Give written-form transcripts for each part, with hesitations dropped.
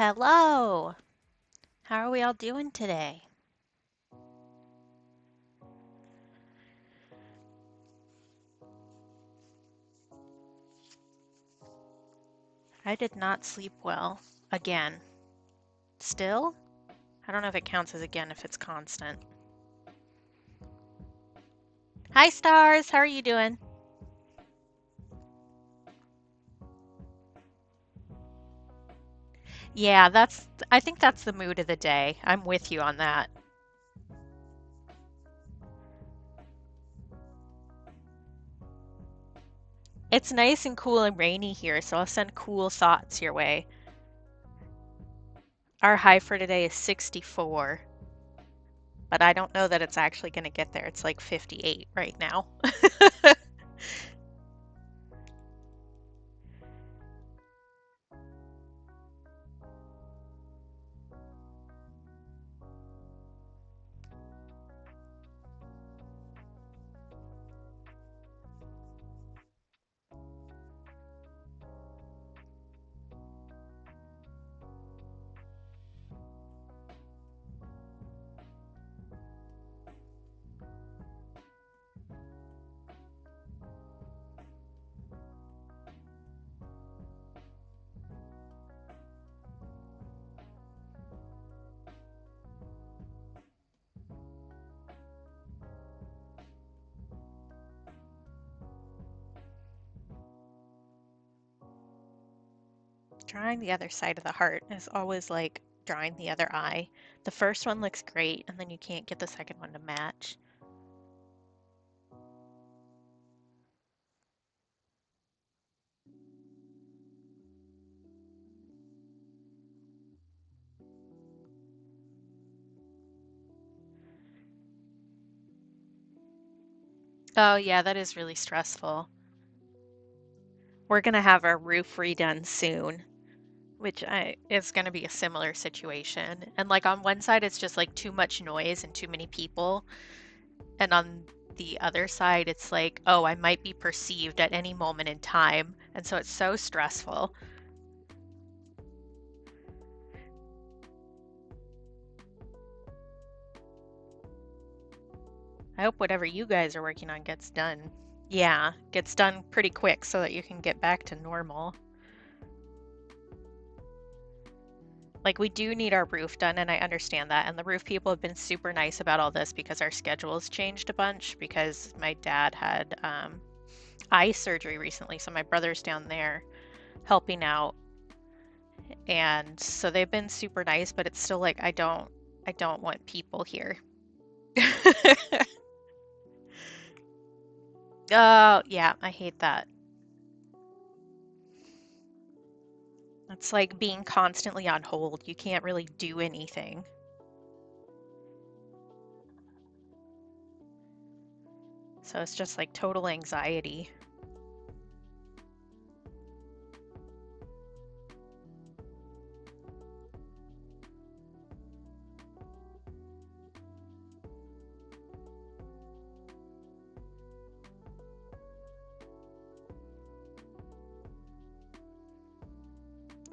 Hello. How are we all doing today? I did not sleep well. Again. Still? I don't know if it counts as again if it's constant. Hi, Stars. How are you doing? Yeah, I think that's the mood of the day. I'm with you on that. It's nice and cool and rainy here, so I'll send cool thoughts your way. Our high for today is 64, but I don't know that it's actually going to get there. It's like 58 right now. Drawing the other side of the heart is always like drawing the other eye. The first one looks great, and then you can't get the second one to match. Oh, yeah, that is really stressful. We're gonna have our roof redone soon, which is gonna be a similar situation. And like on one side, it's just like too much noise and too many people. And on the other side, it's like, oh, I might be perceived at any moment in time. And so it's so stressful. I hope whatever you guys are working on gets done. Yeah, gets done pretty quick so that you can get back to normal. Like, we do need our roof done, and I understand that. And the roof people have been super nice about all this because our schedules changed a bunch because my dad had eye surgery recently, so my brother's down there helping out. And so they've been super nice, but it's still like I don't want people here. Oh, yeah, I hate that. It's like being constantly on hold. You can't really do anything. So it's just like total anxiety.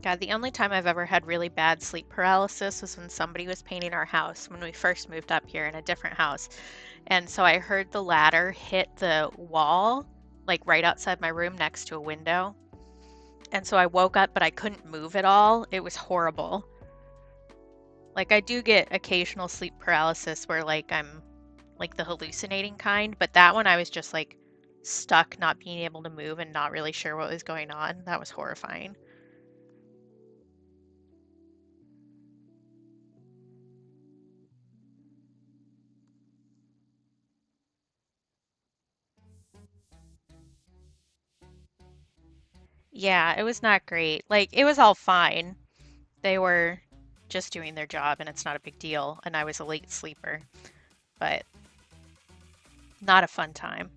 God, the only time I've ever had really bad sleep paralysis was when somebody was painting our house when we first moved up here in a different house. And so I heard the ladder hit the wall, like right outside my room next to a window. And so I woke up, but I couldn't move at all. It was horrible. Like, I do get occasional sleep paralysis where, like, I'm like the hallucinating kind, but that one I was just like stuck, not being able to move and not really sure what was going on. That was horrifying. Yeah, it was not great. Like, it was all fine. They were just doing their job and it's not a big deal. And I was a late sleeper, but not a fun time.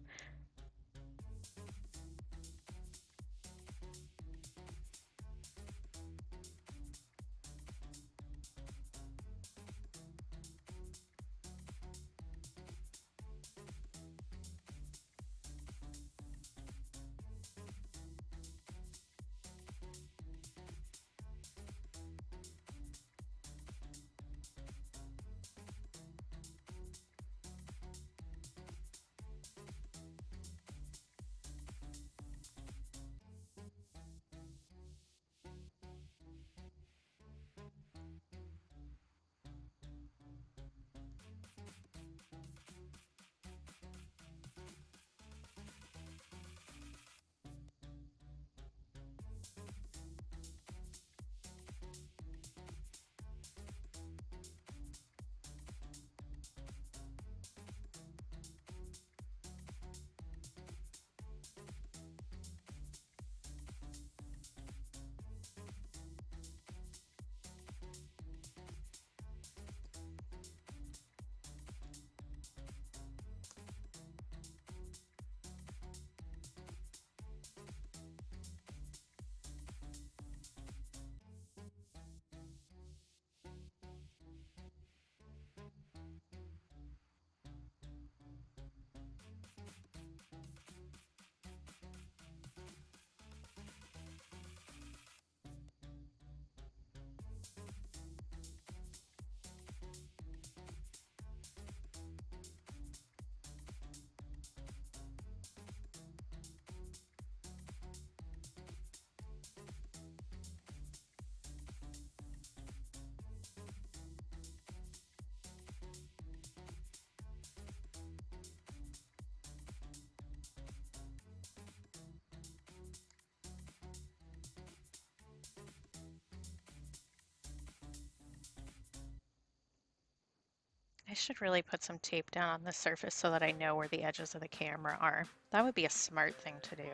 I should really put some tape down on the surface so that I know where the edges of the camera are. That would be a smart thing to do.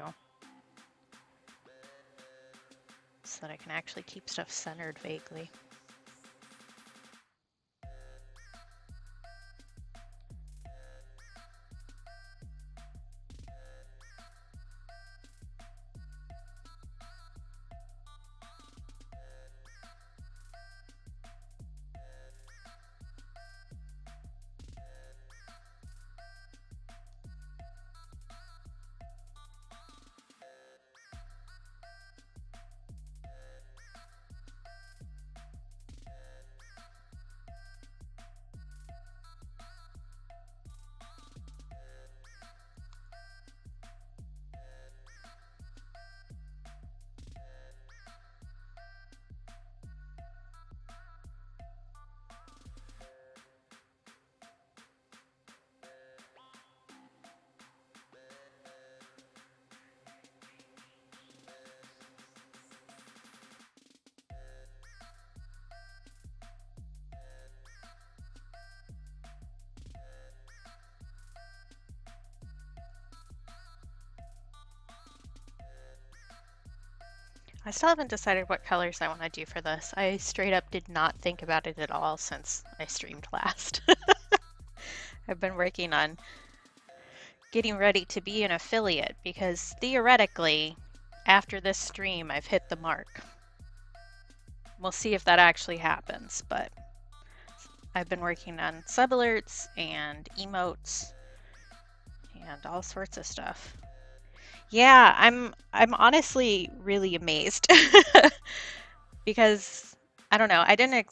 So that I can actually keep stuff centered vaguely. I still haven't decided what colors I want to do for this. I straight up did not think about it at all since I streamed last. I've been working on getting ready to be an affiliate because theoretically, after this stream, I've hit the mark. We'll see if that actually happens, but I've been working on sub alerts and emotes and all sorts of stuff. Yeah, I'm honestly really amazed because I don't know, I didn't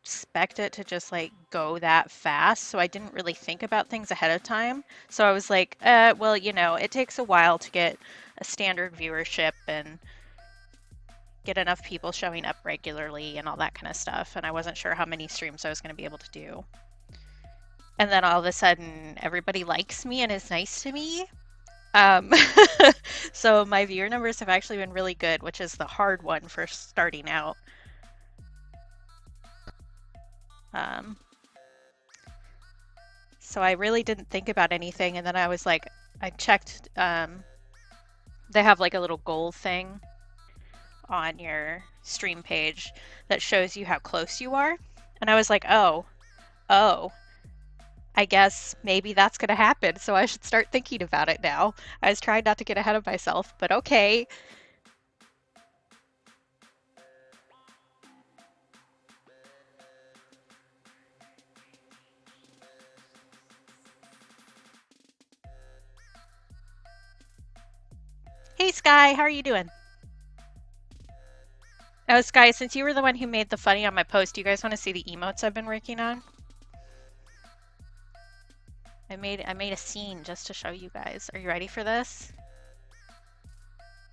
expect it to just like go that fast, so I didn't really think about things ahead of time. So I was like, well, you know, it takes a while to get a standard viewership and get enough people showing up regularly and all that kind of stuff. And I wasn't sure how many streams I was going to be able to do. And then all of a sudden, everybody likes me and is nice to me. Um, so my viewer numbers have actually been really good, which is the hard one for starting out. So I really didn't think about anything, and then I was like, I checked, they have like a little goal thing on your stream page that shows you how close you are. And I was like, oh, I guess maybe that's going to happen, so I should start thinking about it now. I was trying not to get ahead of myself, but okay. Hey, Sky, how are you doing? Oh, Sky, since you were the one who made the funny on my post, do you guys want to see the emotes I've been working on? I made a scene just to show you guys. Are you ready for this?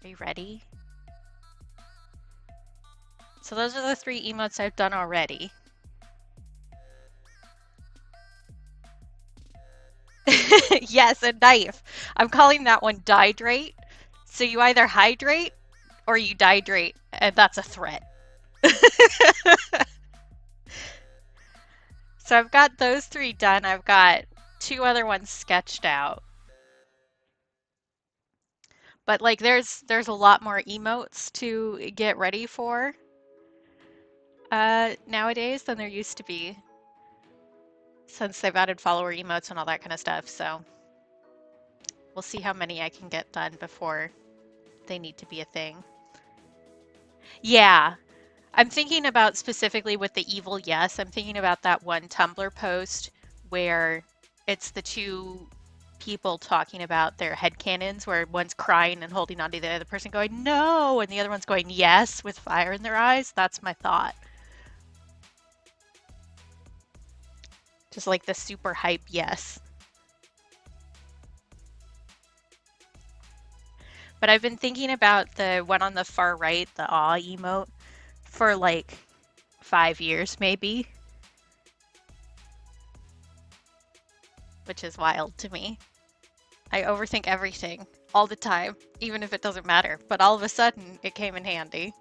Are you ready? So those are the 3 emotes I've done already. Yes, a knife. I'm calling that one Dihydrate. So you either hydrate or you dihydrate, and that's a threat. So I've got those 3 done. I've got 2 other ones sketched out. But like there's a lot more emotes to get ready for nowadays than there used to be, since they've added follower emotes and all that kind of stuff. So we'll see how many I can get done before they need to be a thing. Yeah, I'm thinking about specifically with the evil yes, I'm thinking about that one Tumblr post where it's the 2 people talking about their headcanons, where one's crying and holding onto the other person going, no, and the other one's going, yes, with fire in their eyes. That's my thought. Just like the super hype yes. But I've been thinking about the one on the far right, the awe emote, for like 5 years maybe. Which is wild to me. I overthink everything all the time, even if it doesn't matter. But all of a sudden, it came in handy.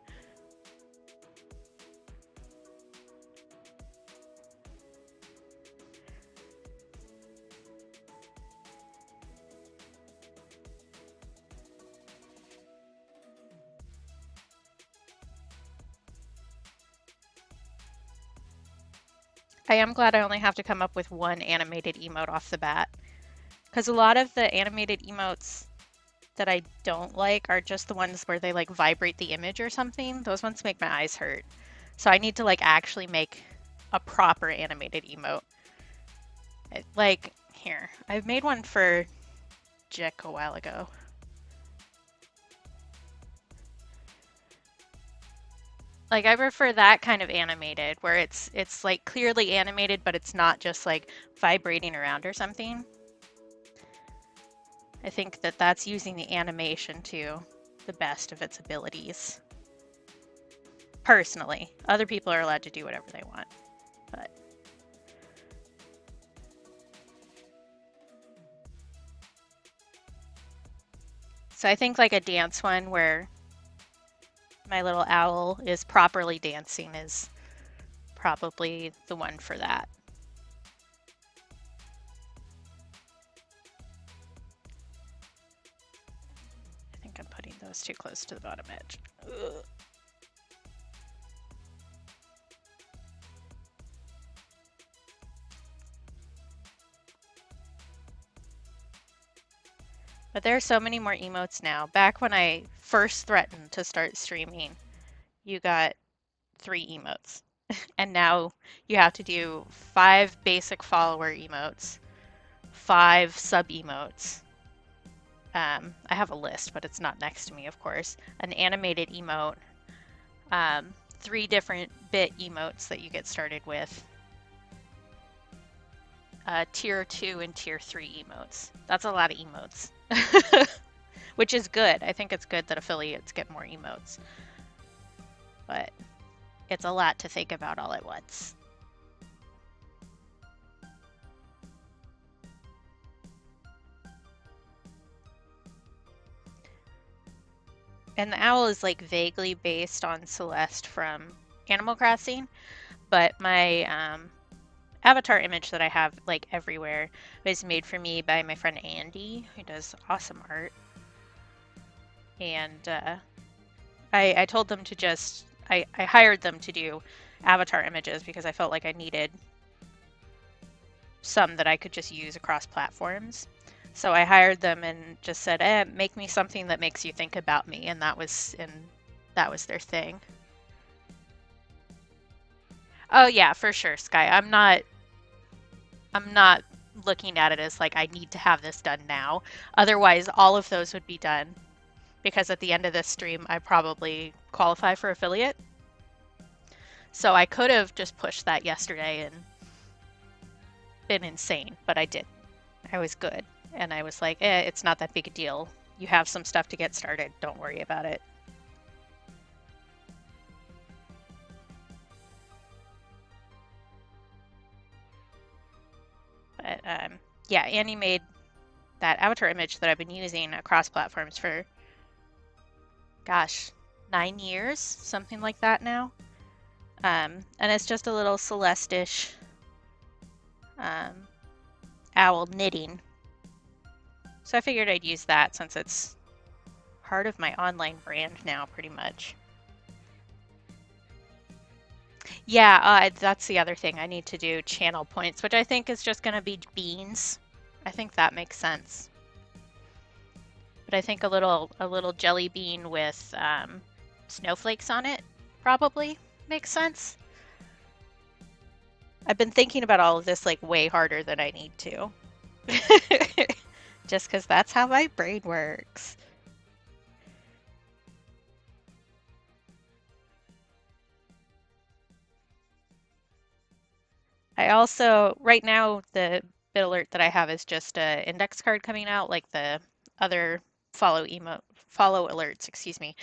I am glad I only have to come up with one animated emote off the bat. Because a lot of the animated emotes that I don't like are just the ones where they like vibrate the image or something. Those ones make my eyes hurt. So I need to like actually make a proper animated emote. Like, here, I've made one for Jick a while ago. Like, I prefer that kind of animated, where it's like clearly animated, but it's not just like vibrating around or something. I think that that's using the animation to the best of its abilities. Personally, other people are allowed to do whatever they want, but. So I think like a dance one where my little owl is properly dancing is probably the one for that. I think I'm putting those too close to the bottom edge. Ugh. But there are so many more emotes now. Back when I first threatened to start streaming, you got 3 emotes. And now you have to do 5 basic follower emotes, 5 sub emotes. I have a list, but it's not next to me, of course. An animated emote, 3 different bit emotes that you get started with, tier 2 and tier 3 emotes. That's a lot of emotes. Which is good. I think it's good that affiliates get more emotes. But it's a lot to think about all at once. And the owl is like vaguely based on Celeste from Animal Crossing, but my avatar image that I have like everywhere was made for me by my friend Andy, who does awesome art. And I told them to just, I hired them to do avatar images because I felt like I needed some that I could just use across platforms. So I hired them and just said, make me something that makes you think about me, and that was their thing. Oh yeah, for sure, Sky. I'm not looking at it as like I need to have this done now. Otherwise, all of those would be done because at the end of this stream, I probably qualify for affiliate. So I could have just pushed that yesterday and been insane, but I didn't. I was good. And I was like, it's not that big a deal. You have some stuff to get started. Don't worry about it. But yeah, Annie made that avatar image that I've been using across platforms for, gosh, 9 years, something like that now. And it's just a little Celeste-ish owl knitting. So I figured I'd use that since it's part of my online brand now, pretty much. Yeah, that's the other thing. I need to do channel points, which I think is just going to be beans. I think that makes sense. But I think a little jelly bean with snowflakes on it probably makes sense. I've been thinking about all of this like way harder than I need to. Just because that's how my brain works. I also, right now, the bit alert that I have is just an index card coming out, like the other follow alerts, excuse me,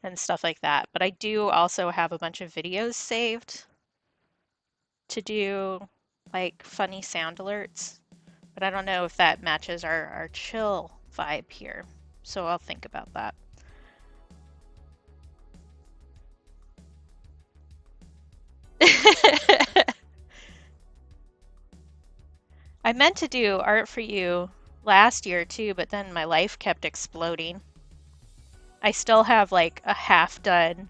and stuff like that. But I do also have a bunch of videos saved to do like funny sound alerts. But I don't know if that matches our chill vibe here. So I'll think about that. I meant to do art for you last year too, but then my life kept exploding. I still have like a half done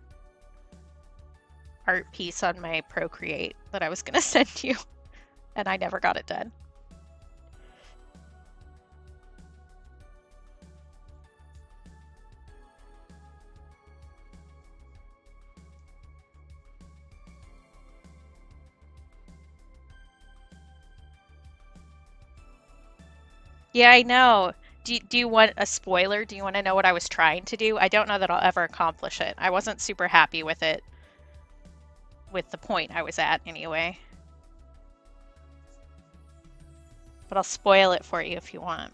art piece on my Procreate that I was gonna send you. and I never got it done. Yeah, I know. Do you want a spoiler? Do you want to know what I was trying to do? I don't know that I'll ever accomplish it. I wasn't super happy with it, with the point I was at anyway. But I'll spoil it for you if you want.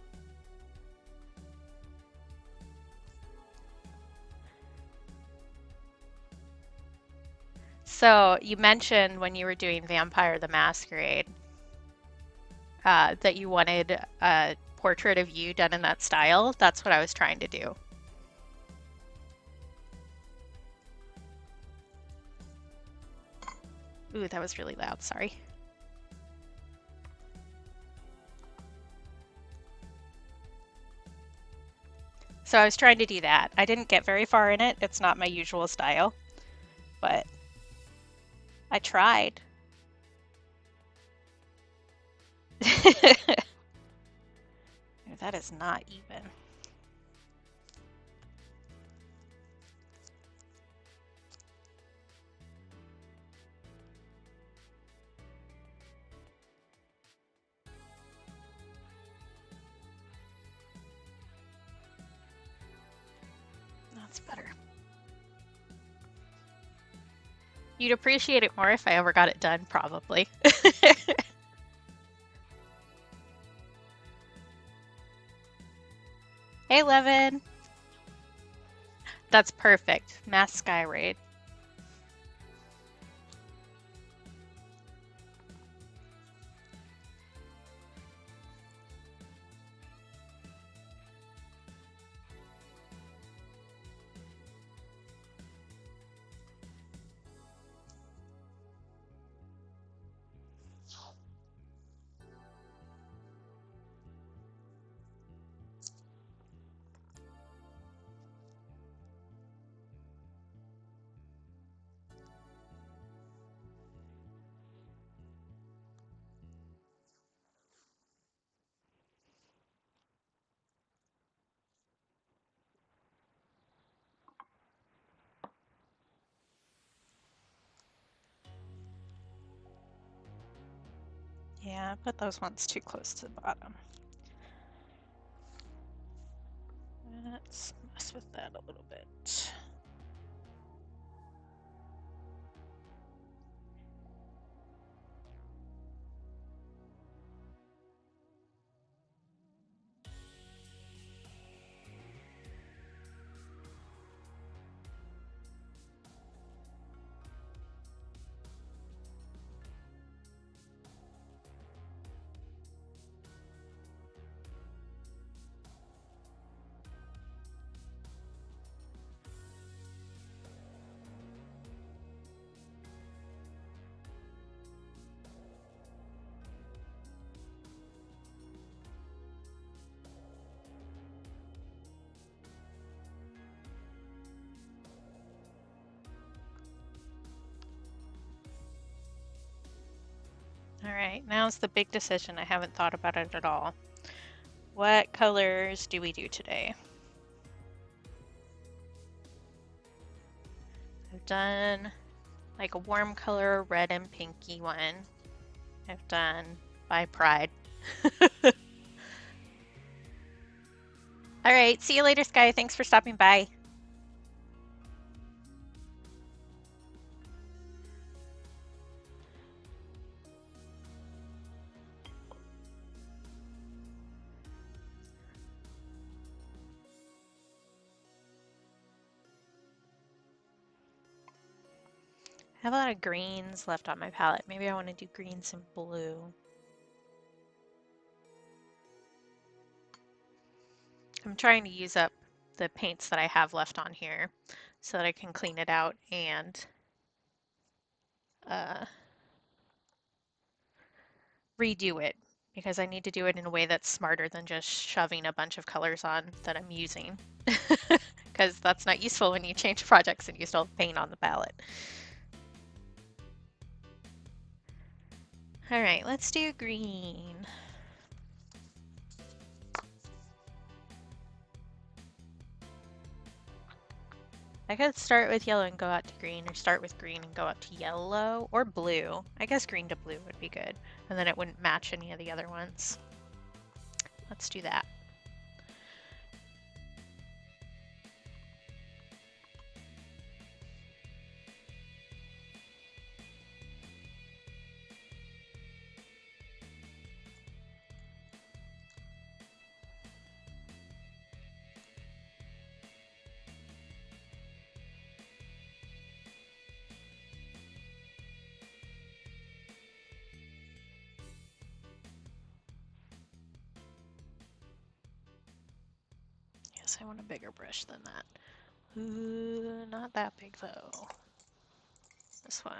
So you mentioned when you were doing Vampire the Masquerade that you wanted a portrait of you done in that style. That's what I was trying to do. Ooh, that was really loud. Sorry. So I was trying to do that. I didn't get very far in it. It's not my usual style, but I tried. That is not even. That's better. You'd appreciate it more if I ever got it done, probably. Hey, Levin. That's perfect. Mass Sky Raid. Yeah, put those ones too close to the bottom. Let's mess with that a little bit. All right, now's the big decision. I haven't thought about it at all. What colors do we do today? I've done like a warm color, red and pinky one. I've done by Pride. All right, see you later, Sky. Thanks for stopping by. I have a lot of greens left on my palette. Maybe I want to do greens and blue. I'm trying to use up the paints that I have left on here so that I can clean it out and redo it, because I need to do it in a way that's smarter than just shoving a bunch of colors on that I'm using, because that's not useful when you change projects and you still have paint on the palette. All right, let's do green. I could start with yellow and go out to green, or start with green and go out to yellow, or blue. I guess green to blue would be good, and then it wouldn't match any of the other ones. Let's do that. Yes, I want a bigger brush than that. Ooh, not that big though. This one.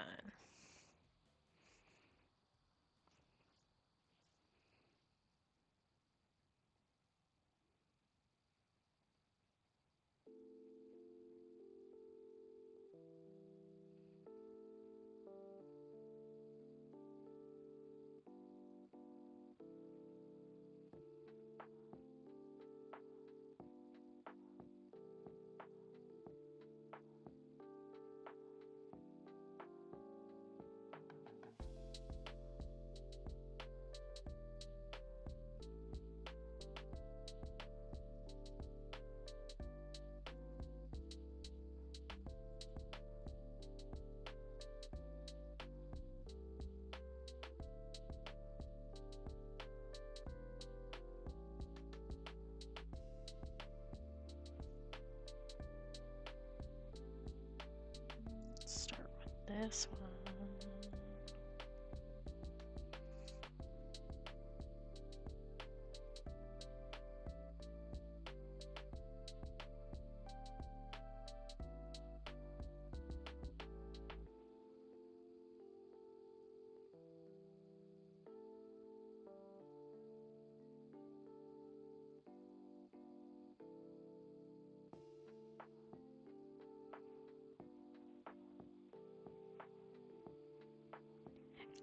Let's start with this one.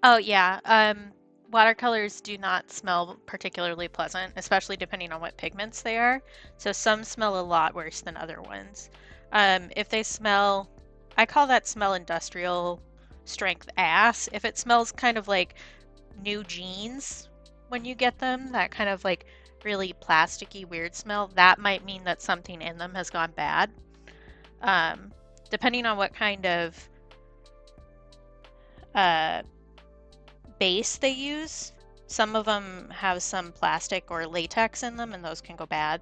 Oh yeah, watercolors do not smell particularly pleasant, especially depending on what pigments they are. So some smell a lot worse than other ones. If they smell, I call that smell industrial strength ass. If it smells kind of like new jeans when you get them, that kind of like really plasticky weird smell, that might mean that something in them has gone bad. Um, Depending on what kind of uh, base they use. Some of them have some plastic or latex in them, and those can go bad.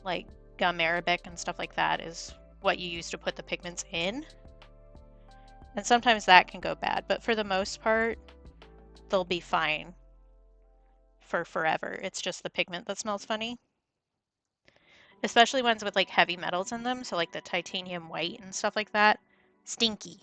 Like gum arabic and stuff like that is what you use to put the pigments in. And sometimes that can go bad, but for the most part, they'll be fine for forever. It's just the pigment that smells funny. Especially ones with like heavy metals in them, so like the titanium white and stuff like that. Stinky.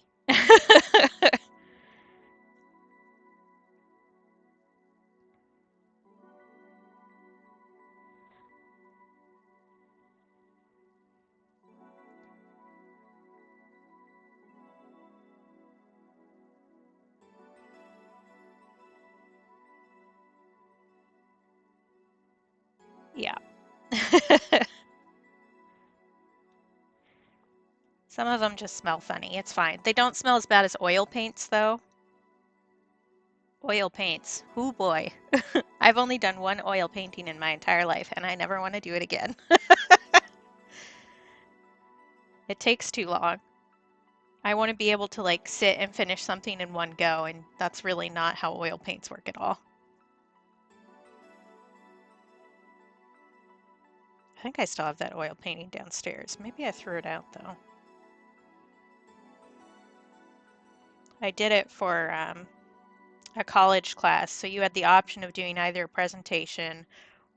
Yeah. Some of them just smell funny. It's fine. They don't smell as bad as oil paints, though. Oil paints. Oh boy. I've only done one oil painting in my entire life, and I never want to do it again. It takes too long. I want to be able to like sit and finish something in one go, and that's really not how oil paints work at all. I think I still have that oil painting downstairs. Maybe I threw it out though. I did it for a college class, so you had the option of doing either a presentation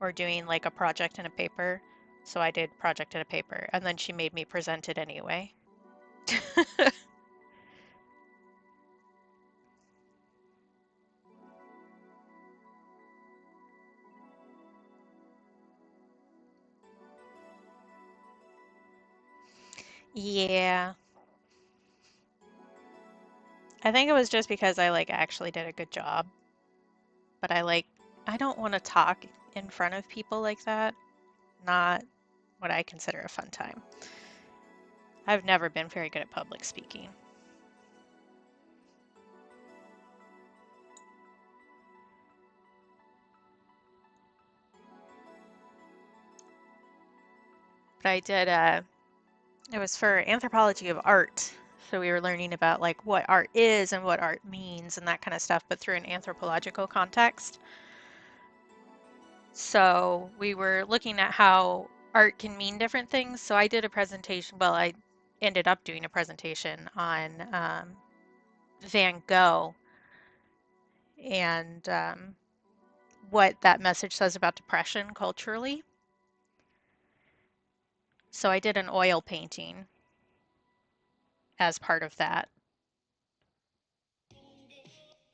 or doing like a project in a paper. So I did project in a paper, and then she made me present it anyway. Yeah, I think it was just because I like actually did a good job, but I don't want to talk in front of people like that. Not what I consider a fun time. I've never been very good at public speaking. But I did it was for anthropology of art. So we were learning about like what art is and what art means and that kind of stuff, but through an anthropological context. So we were looking at how art can mean different things. So I did a presentation, well, I ended up doing a presentation on Van Gogh and what that message says about depression culturally. So I did an oil painting as part of that.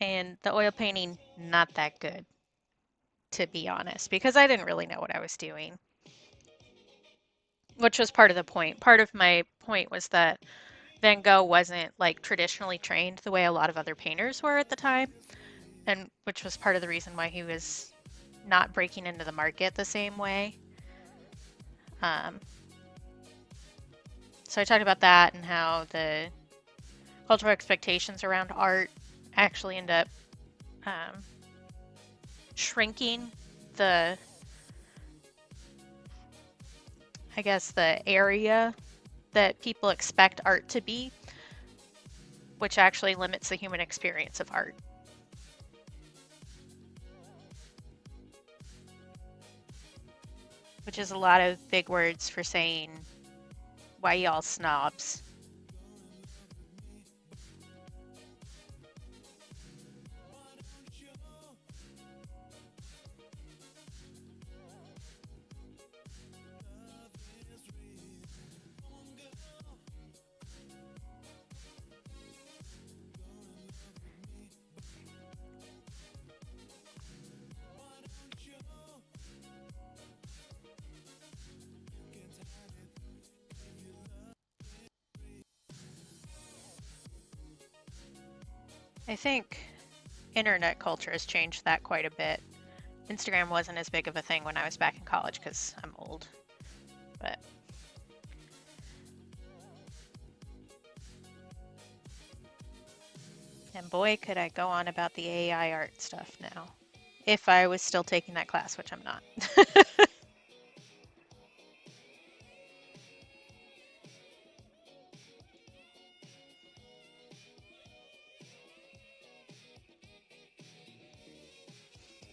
And the oil painting, not that good, to be honest, because I didn't really know what I was doing, which was part of the point. Part of my point was that Van Gogh wasn't like traditionally trained the way a lot of other painters were at the time, and which was part of the reason why he was not breaking into the market the same way. Um, so I talked about that and how the cultural expectations around art actually end up um, shrinking the, I guess, the area that people expect art to be, which actually limits the human experience of art. Which is a lot of big words for saying, why y'all snobs? I think internet culture has changed that quite a bit. Instagram wasn't as big of a thing when I was back in college because I'm old, but and boy, could I go on about the AI art stuff now. If I was still taking that class, which I'm not.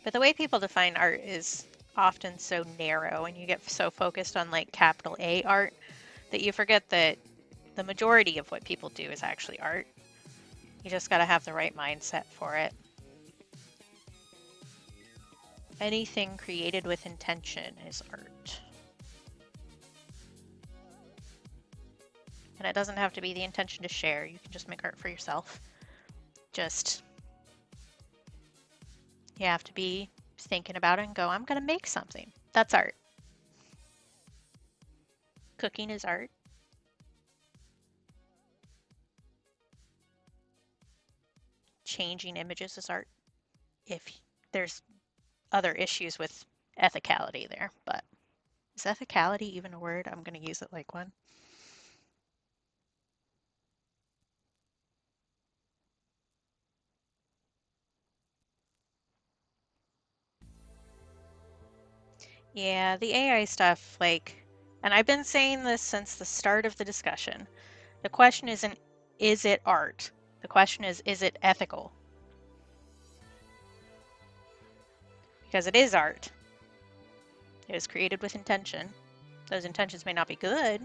But the way people define art is often so narrow, and you get so focused on like capital A art that you forget that the majority of what people do is actually art. You just got to have the right mindset for it. Anything created with intention is art. And it doesn't have to be the intention to share. You can just make art for yourself. Just, you have to be thinking about it and go, I'm going to make something. That's art. Cooking is art. Changing images is art. If there's other issues with ethicality there, but is ethicality even a word? I'm going to use it like one. Yeah, the AI stuff, like, and I've been saying this since the start of the discussion. The question isn't, is it art? The question is it ethical? Because it is art. It was created with intention. Those intentions may not be good,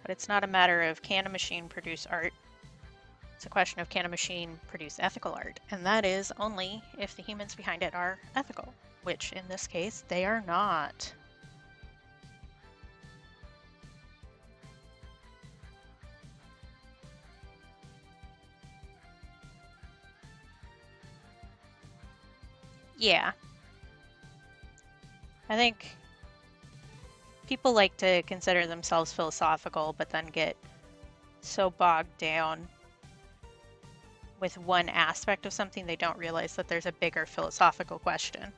but it's not a matter of can a machine produce art? It's a question of can a machine produce ethical art? And that is only if the humans behind it are ethical, which in this case, they are not. Yeah. I think people like to consider themselves philosophical, but then get so bogged down with one aspect of something, they don't realize that there's a bigger philosophical question.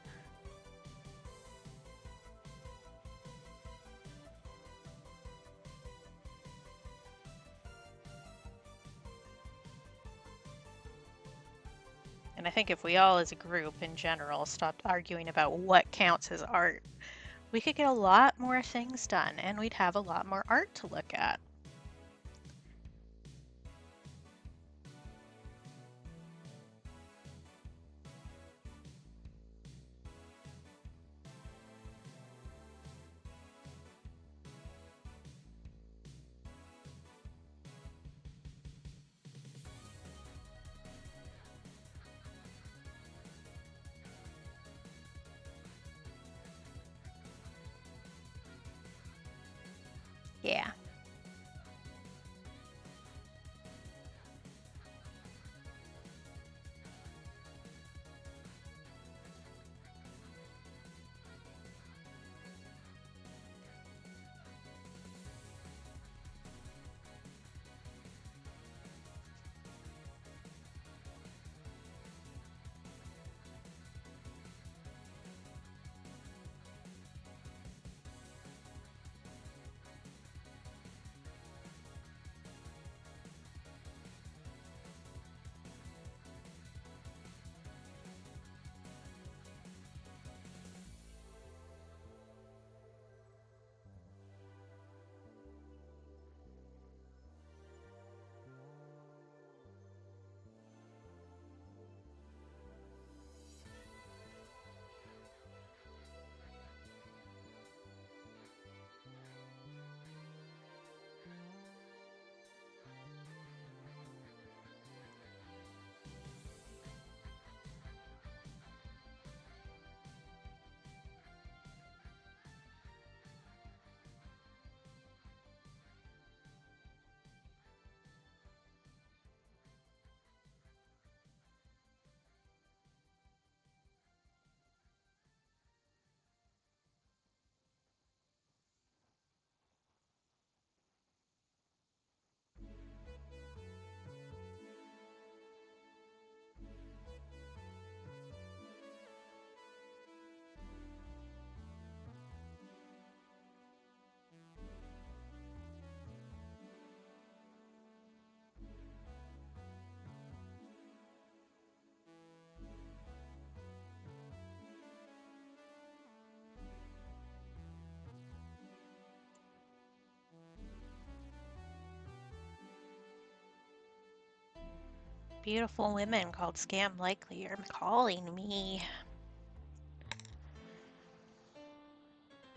And I think if we all as a group in general stopped arguing about what counts as art, we could get a lot more things done and we'd have a lot more art to look at. Yeah. Beautiful women called Scam Likely are calling me.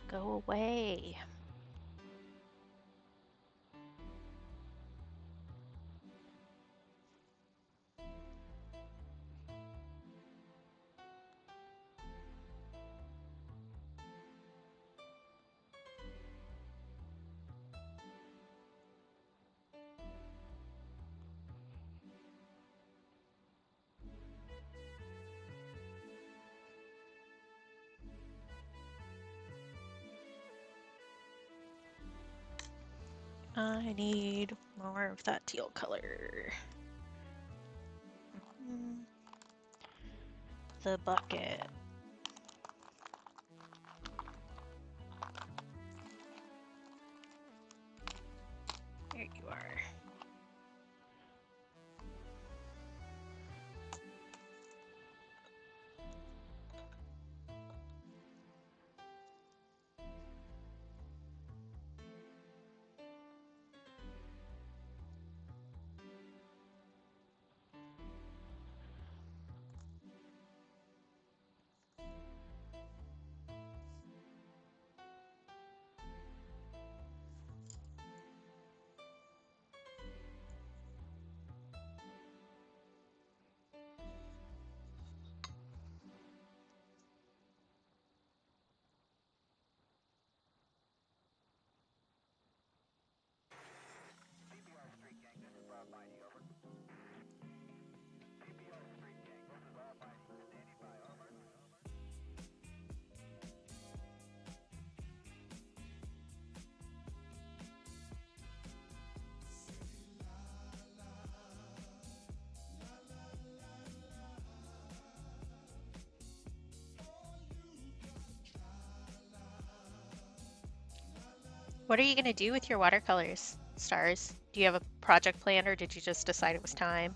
Go away. I need more of that teal color. The bucket. There you are. What are you going to do with your watercolors, Stars? Do you have a project plan or did you just decide it was time?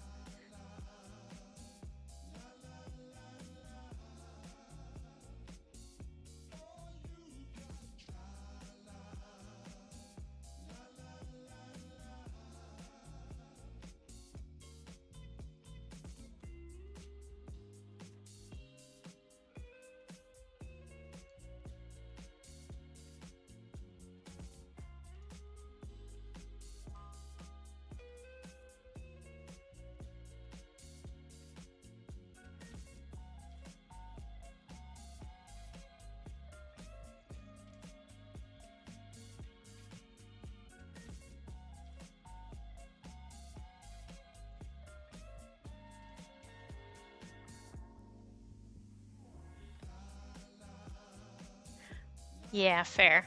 Yeah, fair.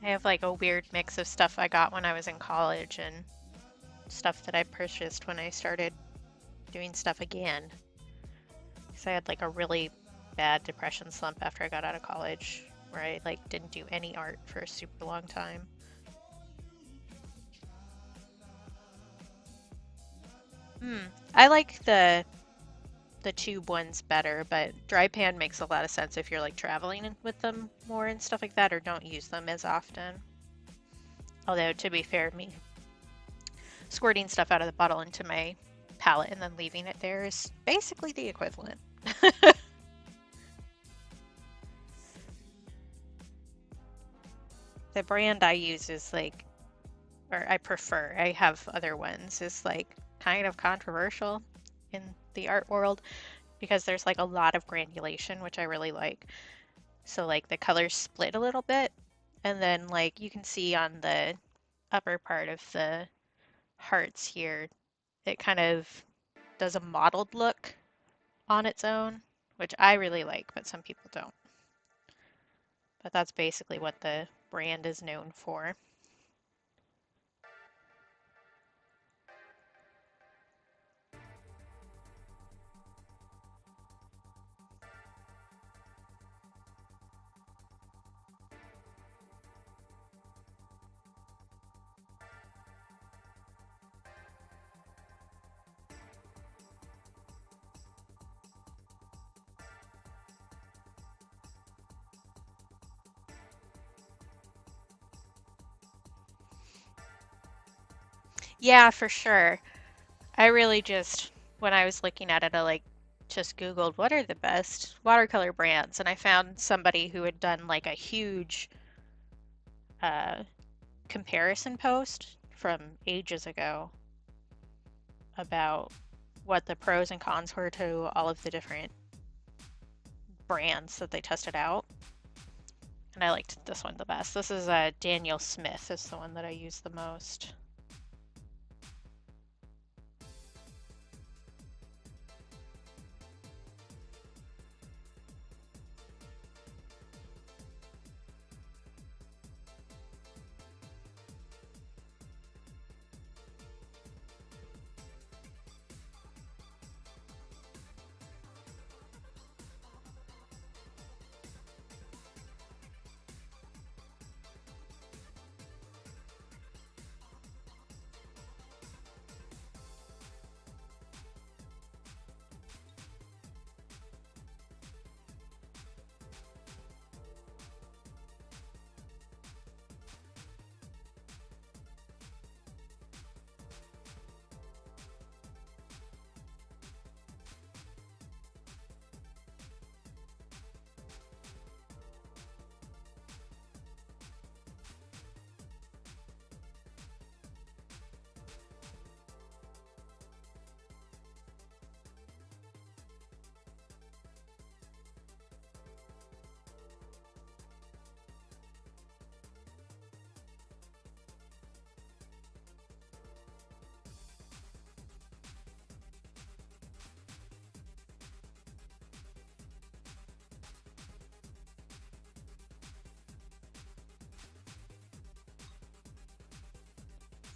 I have like a weird mix of stuff I got when I was in college and stuff that I purchased when I started doing stuff again. Because I had like a really bad depression slump after I got out of college where I like didn't do any art for a super long time. Hmm. I like the tube ones better, but dry pan makes a lot of sense if you're like traveling with them more and stuff like that or don't use them as often. Although to be fair, me squirting stuff out of the bottle into my palette and then leaving it there is basically the equivalent. The brand I use is like, or I prefer, I have other ones, is like kind of controversial in the art world because there's like a lot of granulation, which I really like. So like the colors split a little bit, and then like you can see on the upper part of the hearts here, it kind of does a mottled look on its own, which I really like, but some people don't. But that's basically what the brand is known for. Yeah, for sure. I really just, when I was looking at it, I like just Googled what are the best watercolor brands, and I found somebody who had done like a huge uh, comparison post from ages ago about what the pros and cons were to all of the different brands that they tested out. And I liked this one the best. This is Daniel Smith is the one that I use the most.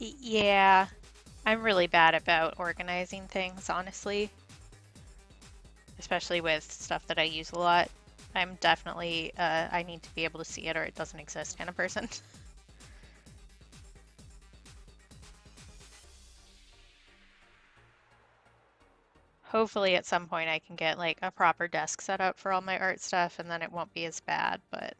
Yeah, I'm really bad about organizing things, honestly, especially with stuff that I use a lot. I'm definitely, I need to be able to see it or it doesn't exist kind of person. Hopefully at some point I can get like a proper desk set up for all my art stuff and then it won't be as bad, but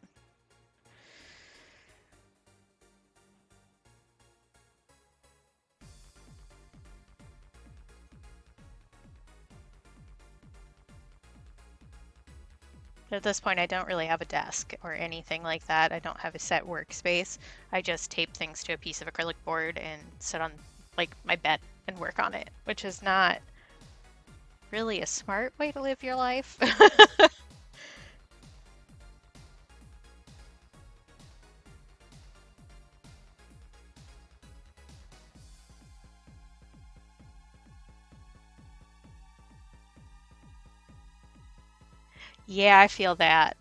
at this point I don't really have a desk or anything like that. I don't have a set workspace. I just tape things to a piece of acrylic board and sit on like my bed and work on it, which is not really a smart way to live your life. Yeah, I feel that.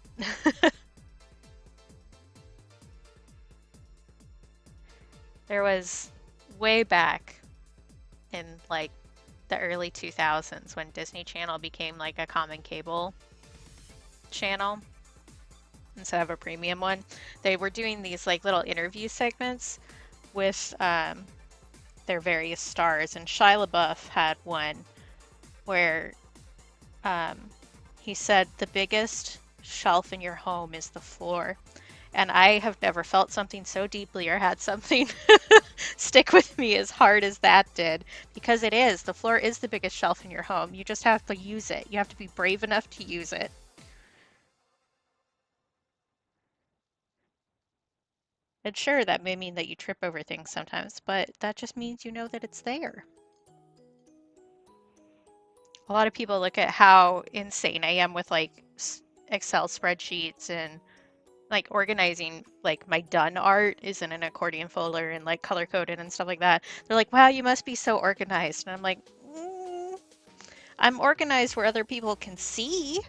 There was way back in like the early 2000s when Disney Channel became like a common cable channel instead of a premium one. They were doing these like little interview segments with their various stars, and Shia LaBeouf had one where um, he said the biggest shelf in your home is the floor. And I have never felt something so deeply or had something stick with me as hard as that did, because it is. The floor is the biggest shelf in your home. You just have to use it. You have to be brave enough to use it. And sure, that may mean that you trip over things sometimes, but that just means you know that it's there. A lot of people look at how insane I am with like Excel spreadsheets and like organizing like my done art is in an accordion folder and like color coded and stuff like that. They're like, wow, you must be so organized. And I'm like, I'm organized where other people can see.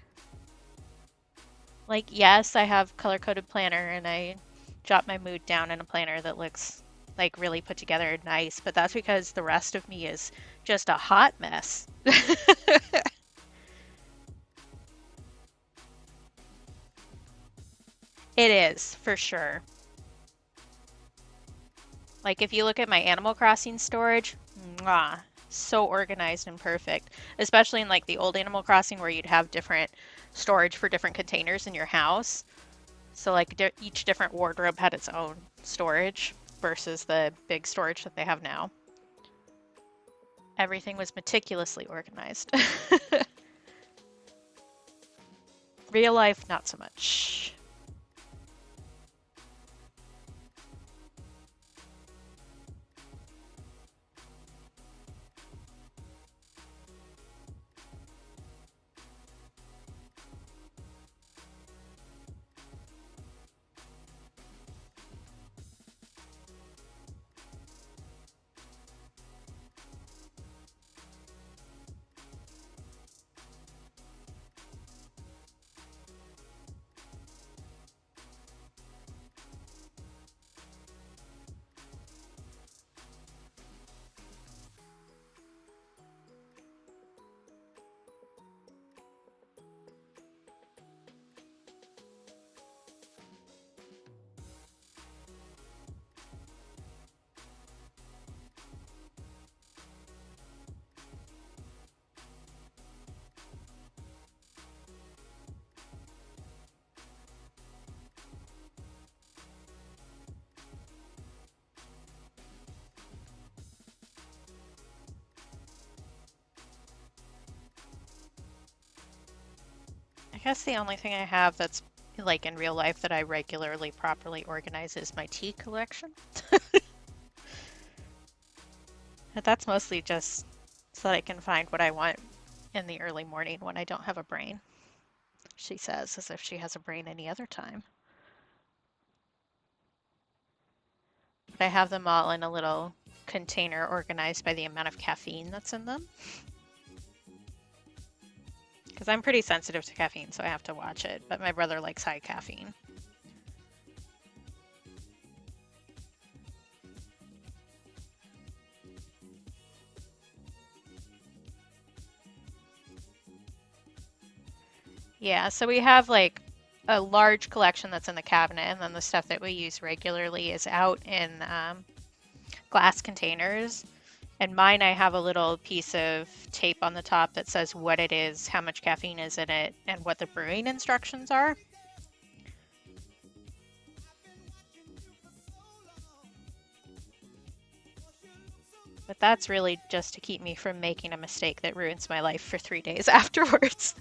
Like, yes, I have color coded planner and I jot my mood down in a planner that looks like really put together and nice, but that's because the rest of me is just a hot mess. It is, for sure. Like if you look at my Animal Crossing storage, mwah, so organized and perfect. Especially in like the old Animal Crossing where you'd have different storage for different containers in your house. So like each different wardrobe had its own storage versus the big storage that they have now. Everything was meticulously organized. Real life, not so much. I guess the only thing I have that's like in real life that I regularly properly organize is my tea collection. But that's mostly just so that I can find what I want in the early morning when I don't have a brain, she says, as if she has a brain any other time. But I have them all in a little container organized by the amount of caffeine that's in them. Because I'm pretty sensitive to caffeine, so I have to watch it. But my brother likes high caffeine. Yeah, so we have like a large collection that's in the cabinet, and then the stuff that we use regularly is out in glass containers. And mine, I have a little piece of tape on the top that says what it is, how much caffeine is in it, and what the brewing instructions are. But that's really just to keep me from making a mistake that ruins my life for 3 days afterwards.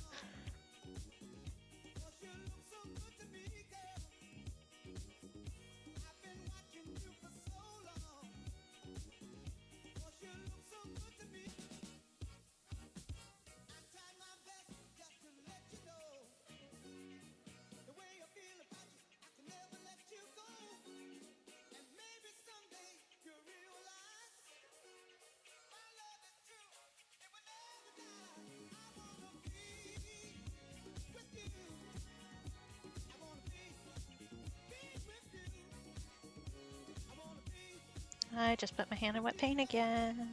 I just put my hand in wet paint again.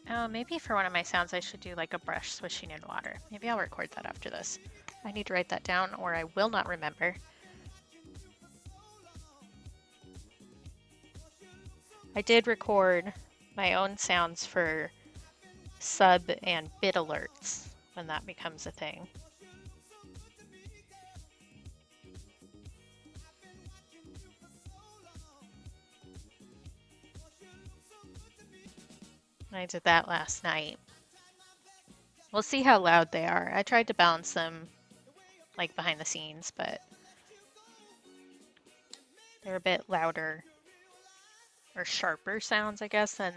Oh, maybe for one of my sounds I should do like a brush swishing in water. Maybe I'll record that after this. I need to write that down or I will not remember. I did record my own sounds for sub and bit alerts when that becomes a thing. I did that last night. We'll see how loud they are. I tried to balance them like behind the scenes, but they're a bit louder or sharper sounds, I guess, than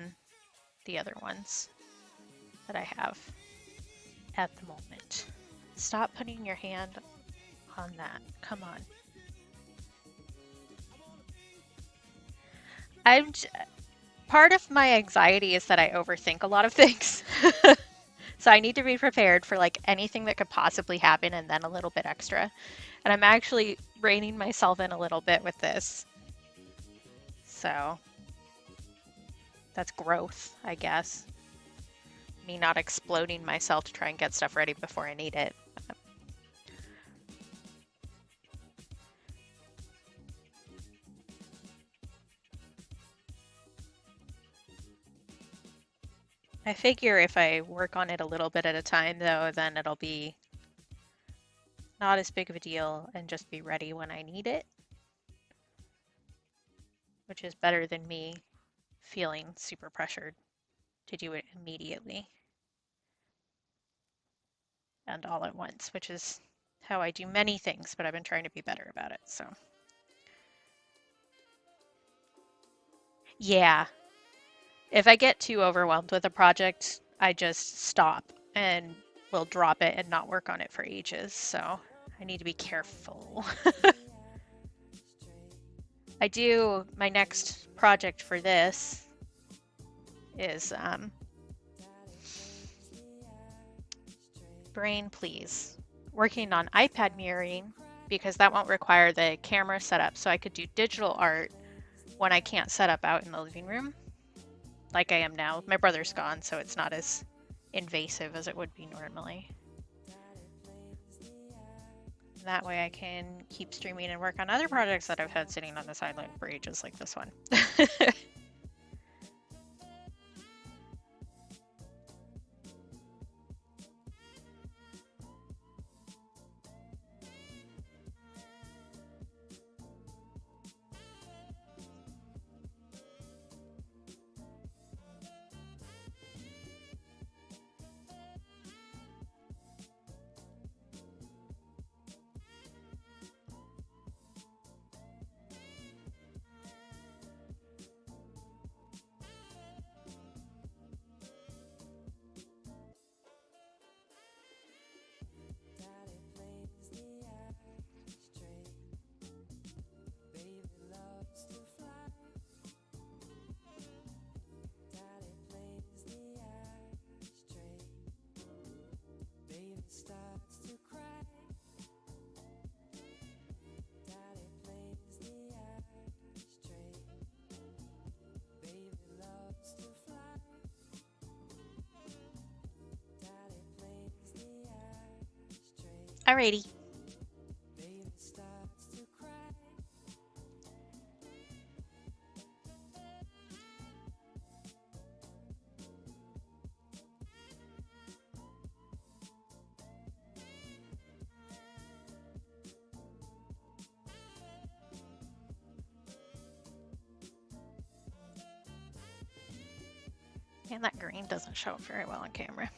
the other ones that I have at the moment. Stop putting your hand on that. Come on. Part of my anxiety is that I overthink a lot of things. So I need to be prepared for like anything that could possibly happen and then a little bit extra. And I'm actually reining myself in a little bit with this. So that's growth, I guess. Me not exploding myself to try and get stuff ready before I need it. I figure if I work on it a little bit at a time, though, then it'll be not as big of a deal and just be ready when I need it, which is better than me feeling super pressured to do it immediately and all at once, which is how I do many things, but I've been trying to be better about it. So, yeah, if I get too overwhelmed with a project, I just stop and will drop it and not work on it for ages. So, I need to be careful. I do, my next project for this is Brain Please, working on iPad mirroring because that won't require the camera setup. So I could do digital art when I can't set up out in the living room like I am now. My brother's gone, so it's not as invasive as it would be normally. That way I can keep streaming and work on other projects that I've had sitting on the sideline for ages, like this one. Alrighty. And that green doesn't show up very well on camera.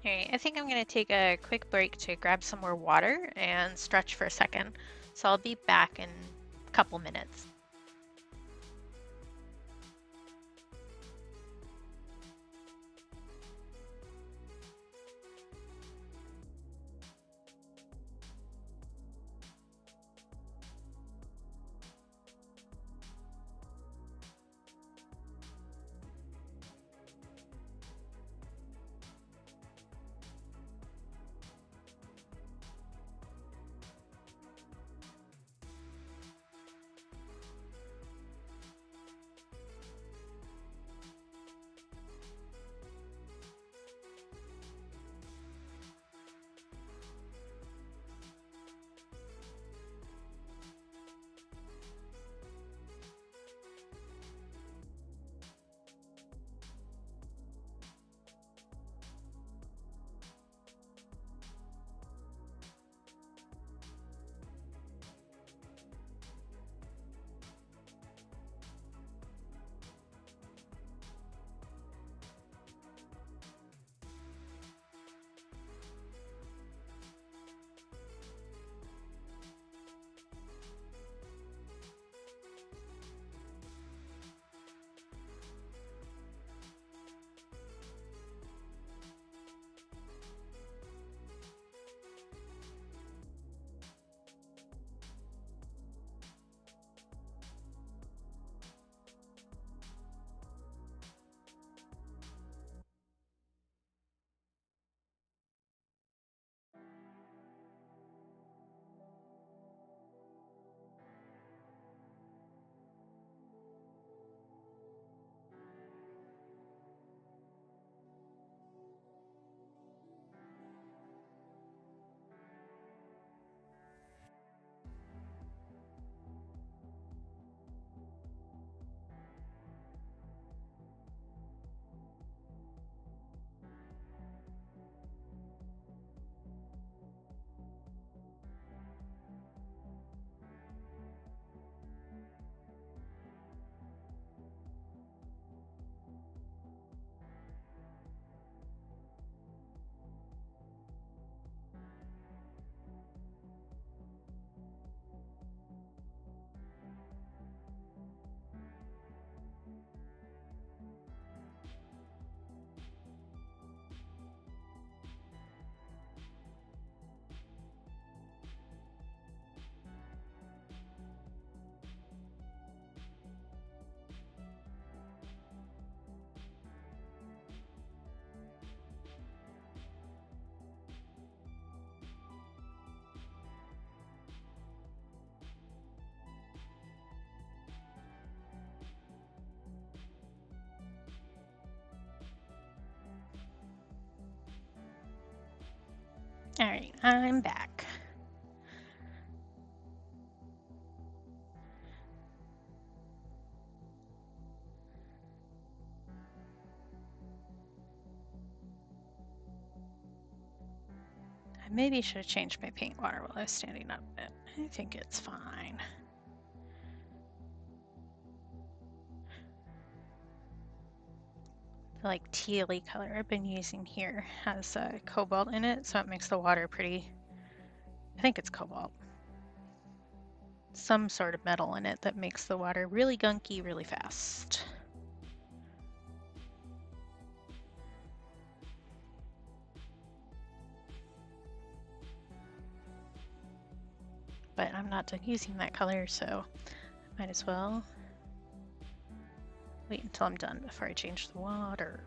Alright, I think I'm going to take a quick break to grab some more water and stretch for a second. So I'll be back in a couple minutes. All right, I'm back. I maybe should have changed my paint water while I was standing up, but I think it's fine. The like tealy color I've been using here has cobalt in it, so it makes the water pretty, I think it's cobalt. Some sort of metal in it that makes the water really gunky really fast. But I'm not done using that color, so I might as well wait until I'm done before I change the water.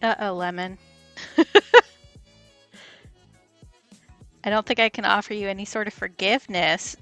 Uh-oh, Lemon. I don't think I can offer you any sort of forgiveness.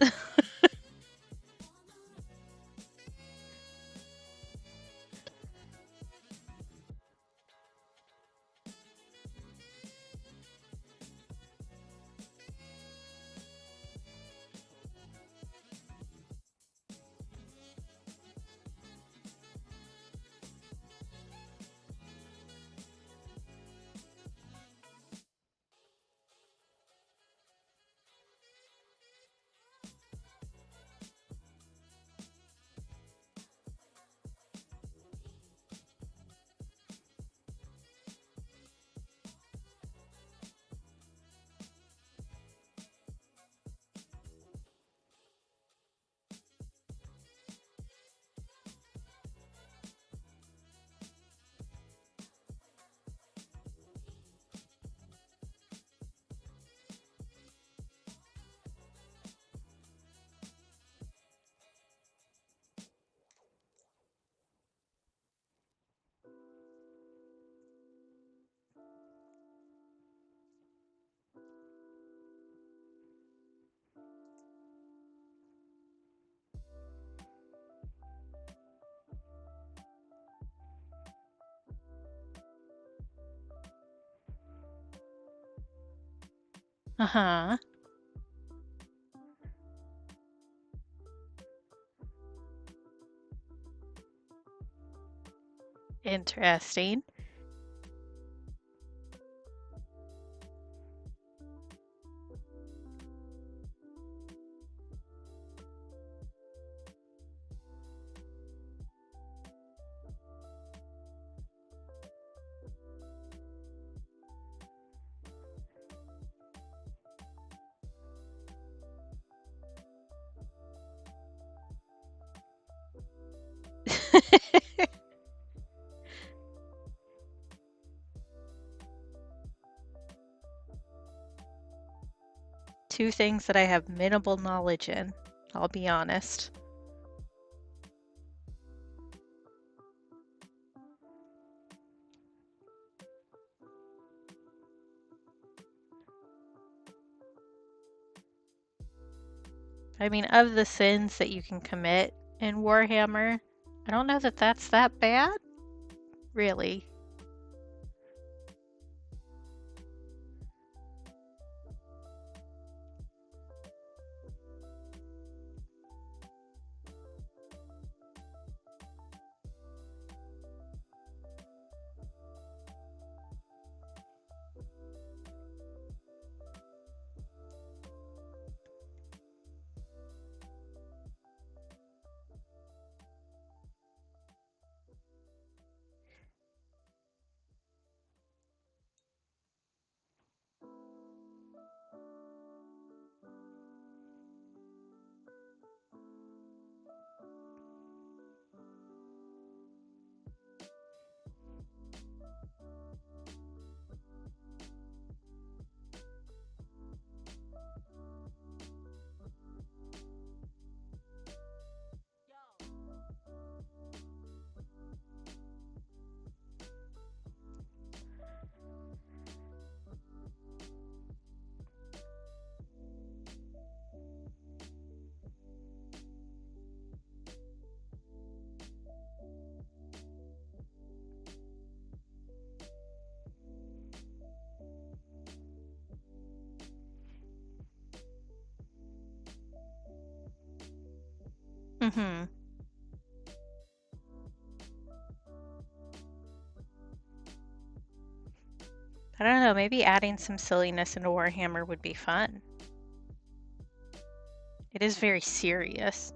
Uh-huh. Interesting. Two things that I have minimal knowledge in, I'll be honest. I mean, of the sins that you can commit in Warhammer, I don't know that that's that bad, really. Mm-hmm. I don't know, maybe adding some silliness into Warhammer would be fun. It is very serious.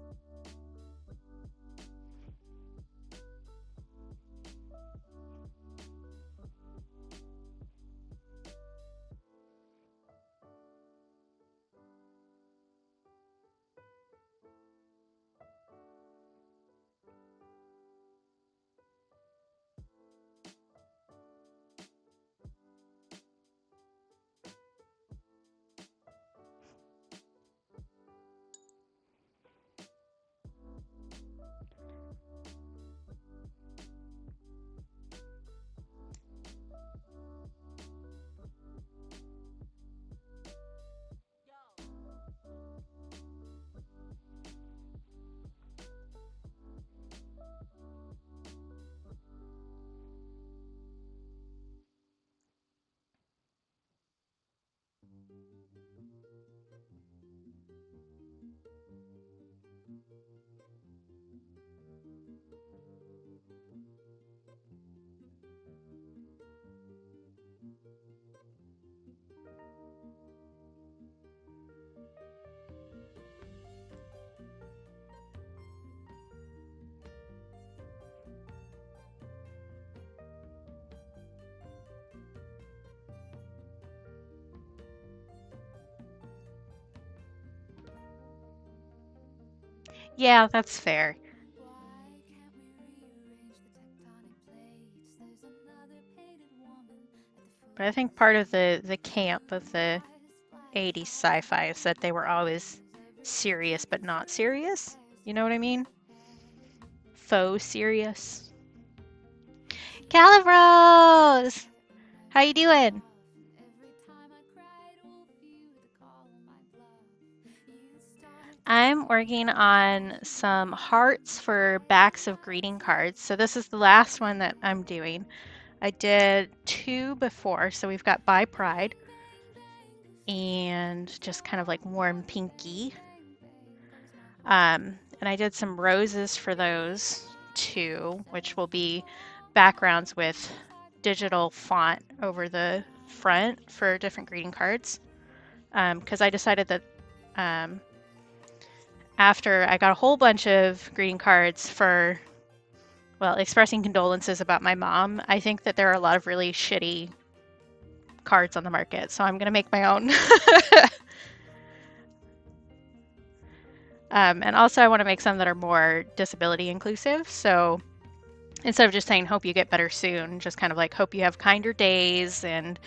Yeah, that's fair. But I think part of the camp of the 80s sci-fi is that they were always serious but not serious. You know what I mean? Faux serious. Calibros! How you doing? I'm working on some hearts for backs of greeting cards. So this is the last one that I'm doing. I did 2 before, so we've got By Pride and just kind of like warm pinky. And I did some roses for those 2, which will be backgrounds with digital font over the front for different greeting cards. Because I decided that um, after I got a whole bunch of greeting cards for, well, expressing condolences about my mom, I think that there are a lot of really shitty cards on the market. So I'm going to make my own. And also, I want to make some that are more disability inclusive. So instead of just saying, hope you get better soon, just kind of like, hope you have kinder days and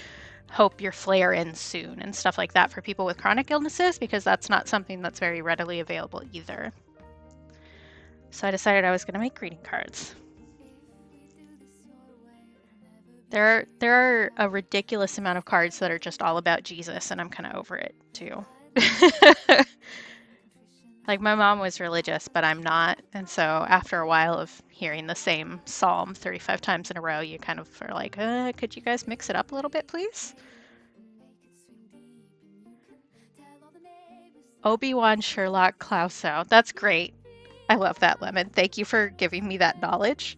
hope your flare ends soon and stuff like that for people with chronic illnesses, because that's not something that's very readily available either. So I decided I was going to make greeting cards. There are a ridiculous amount of cards that are just all about Jesus, and I'm kind of over it too. Like, my mom was religious, but I'm not. And so after a while of hearing the same psalm 35 times in a row, you kind of are like, could you guys mix it up a little bit, please? Obi-Wan Sherlock Clouseau. That's great. I love that, Lemon. Thank you for giving me that knowledge.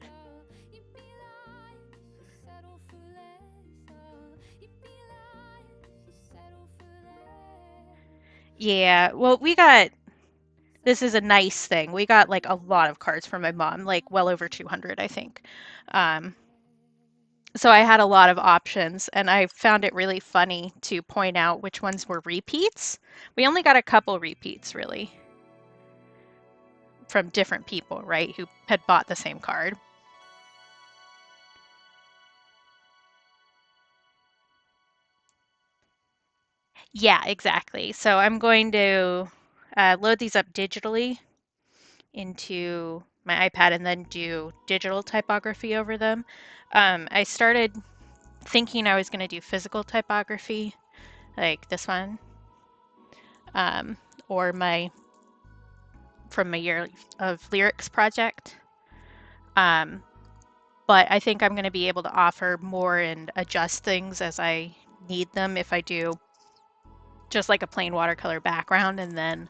Yeah, well, this is a nice thing. We got like a lot of cards from my mom, like well over 200, I think. Um, so I had a lot of options, and I found it really funny to point out which ones were repeats. We only got a couple repeats, really, from different people, right, who had bought the same card. Yeah, exactly. So I'm going to load these up digitally into my iPad and then do digital typography over them. I started thinking I was going to do physical typography, like this one, um, or my from my year of lyrics project. Um, but I think I'm going to be able to offer more and adjust things as I need them if I do just like a plain watercolor background and then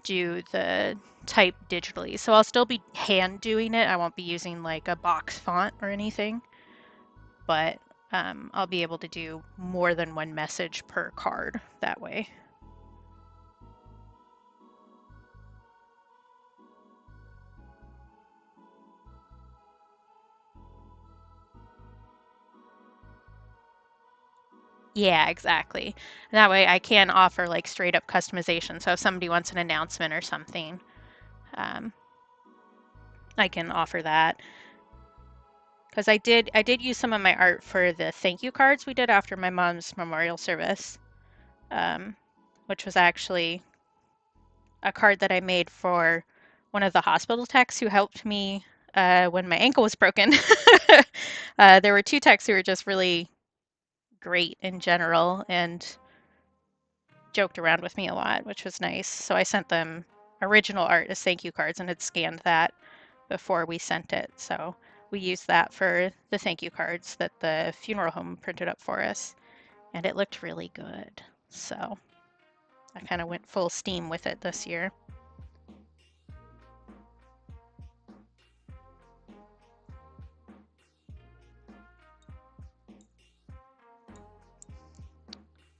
do the type digitally. So I'll still be hand doing it. I won't be using like a box font or anything, but I'll be able to do more than one message per card that way. Yeah, exactly. And that way I can offer like straight up customization. So if somebody wants an announcement or something, um, I can offer that. Because I did use some of my art for the thank you cards we did after my mom's memorial service, um, which was actually a card that I made for one of the hospital techs who helped me when my ankle was broken. There were 2 techs who were just really great in general and joked around with me a lot, which was nice. So I sent them original art as thank you cards and had scanned that before we sent it. So we used that for the thank you cards that the funeral home printed up for us, and it looked really good. So I kind of went full steam with it this year.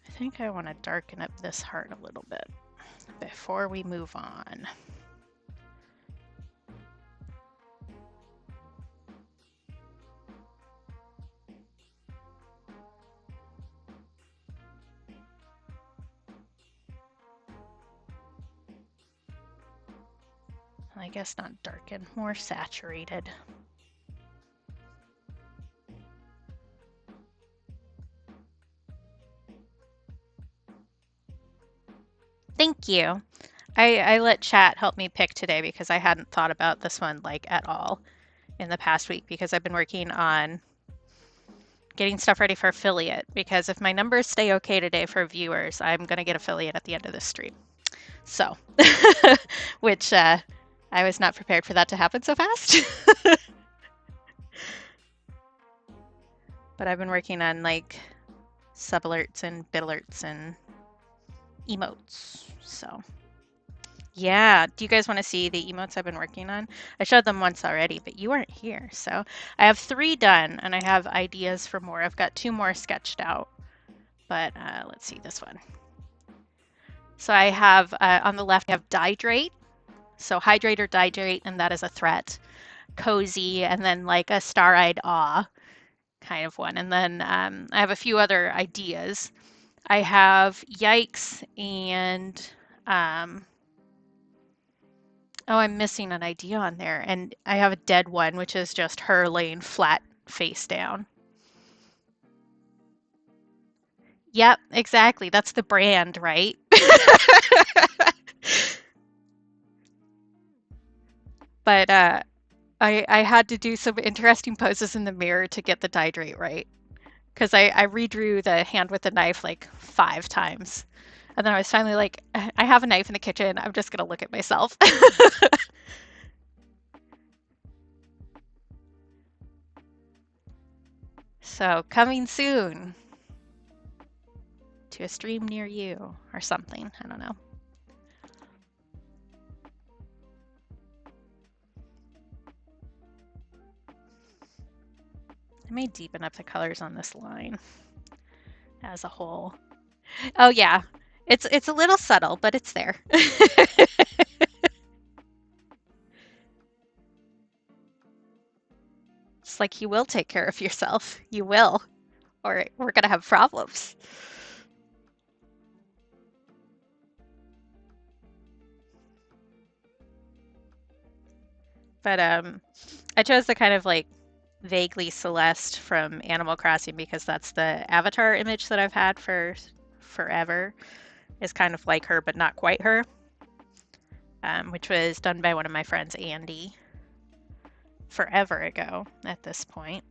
I think I want to darken up this heart a little bit before we move on. I guess not darken, more saturated. Thank you. I let chat help me pick today because I hadn't thought about this one like at all in the past week because I've been working on getting stuff ready for affiliate because if my numbers stay okay today for viewers, I'm going to get affiliate at the end of this stream. So, which I was not prepared for that to happen so fast. But I've been working on like sub alerts and bit alerts and emotes. So, yeah. Do you guys want to see the emotes I've been working on? I showed them once already, but you weren't here. So, I have 3 done and I have ideas for more. I've got 2 more sketched out. But let's see this one. So, I have on the left, I have dihydrate. So, hydrate or dihydrate, and that is a threat. Cozy, and then like a star-eyed awe kind of one. And then I have a few other ideas. I have yikes and oh, I'm missing an idea on there. And I have a dead one, which is just her laying flat face down. Yep, exactly. That's the brand, right? But I had to do some interesting poses in the mirror to get the dihydrate right. Because I redrew the hand with the knife like 5 times. And then I was finally like, I have a knife in the kitchen. I'm just going to look at myself. So, coming soon to a stream near you or something. I don't know. I may deepen up the colors on this line as a whole. Oh yeah, it's a little subtle, but it's there. It's like you will take care of yourself. You will, or we're gonna have problems. But I chose the kind of like vaguely Celeste from Animal Crossing because that's the avatar image that I've had for forever. Is kind of like her, but not quite her. Which was done by one of my friends, Andy, forever ago at this point.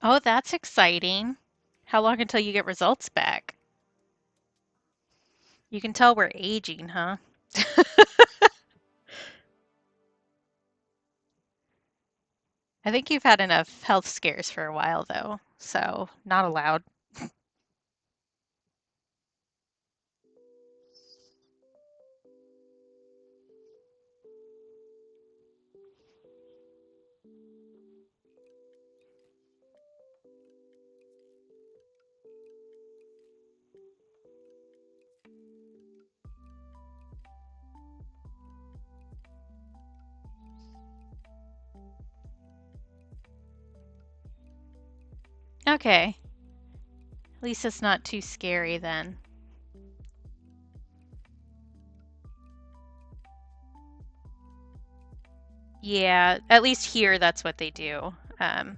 Oh, that's exciting. How long until you get results back? You can tell we're aging, huh? I think you've had enough health scares for a while, though, so not allowed. Okay, at least it's not too scary then. Yeah, at least here that's what they do. Um,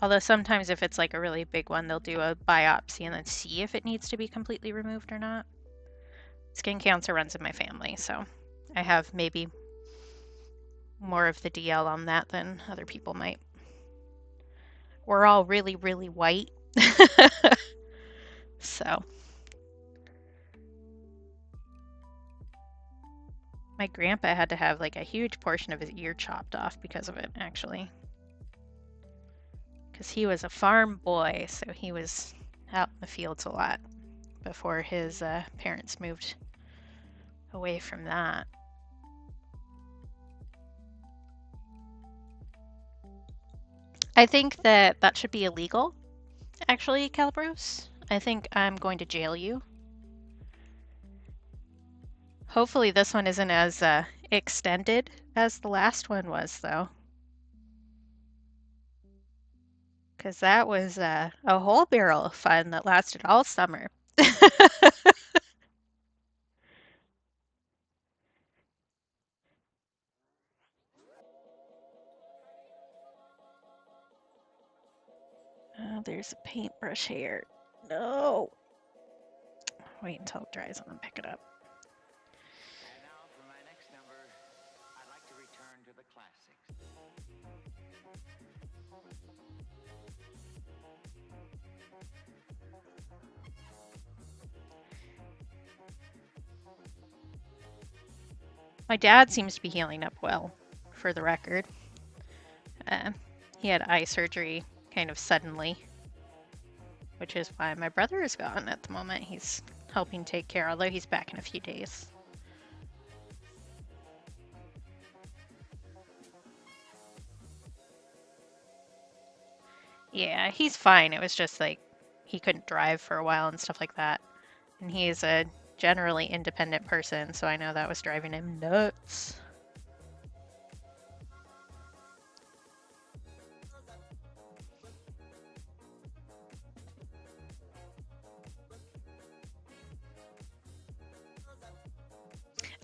Although sometimes if it's like a really big one, they'll do a biopsy and then see if it needs to be completely removed or not. Skin cancer runs in my family, so I have maybe more of the DL on that than other people might. We're all really, really white. So my grandpa had to have like a huge portion of his ear chopped off because of it, actually. Because he was a farm boy, so he was out in the fields a lot before his parents moved away from that. I think that that should be illegal, actually, Calibros. I think I'm going to jail you. Hopefully, this one isn't as extended as the last one was, though. Because that was a whole barrel of fun that lasted all summer. Oh, there's a paintbrush here. No. Wait until it dries and then pick it up. And now for my next number, I'd like to return to the classics. My dad seems to be healing up well, for the record. Uh, he had eye surgery kind of suddenly, which is why my brother is gone at the moment. He's helping take care, although he's back in a few days. Yeah, he's fine. It was just like he couldn't drive for a while and stuff like that. And he's a generally independent person, so I know that was driving him nuts.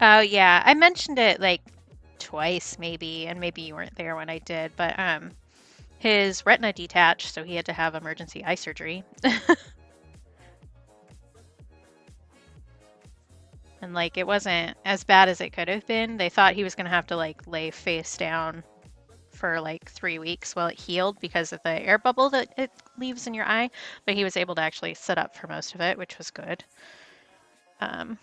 Oh yeah, I mentioned it like twice maybe, and maybe you weren't there when I did, but his retina detached, so he had to have emergency eye surgery. And like it wasn't as bad as it could have been. They thought he was going to have to like lay face down for like 3 weeks while it healed because of the air bubble that it leaves in your eye, but he was able to actually sit up for most of it, which was good. Um,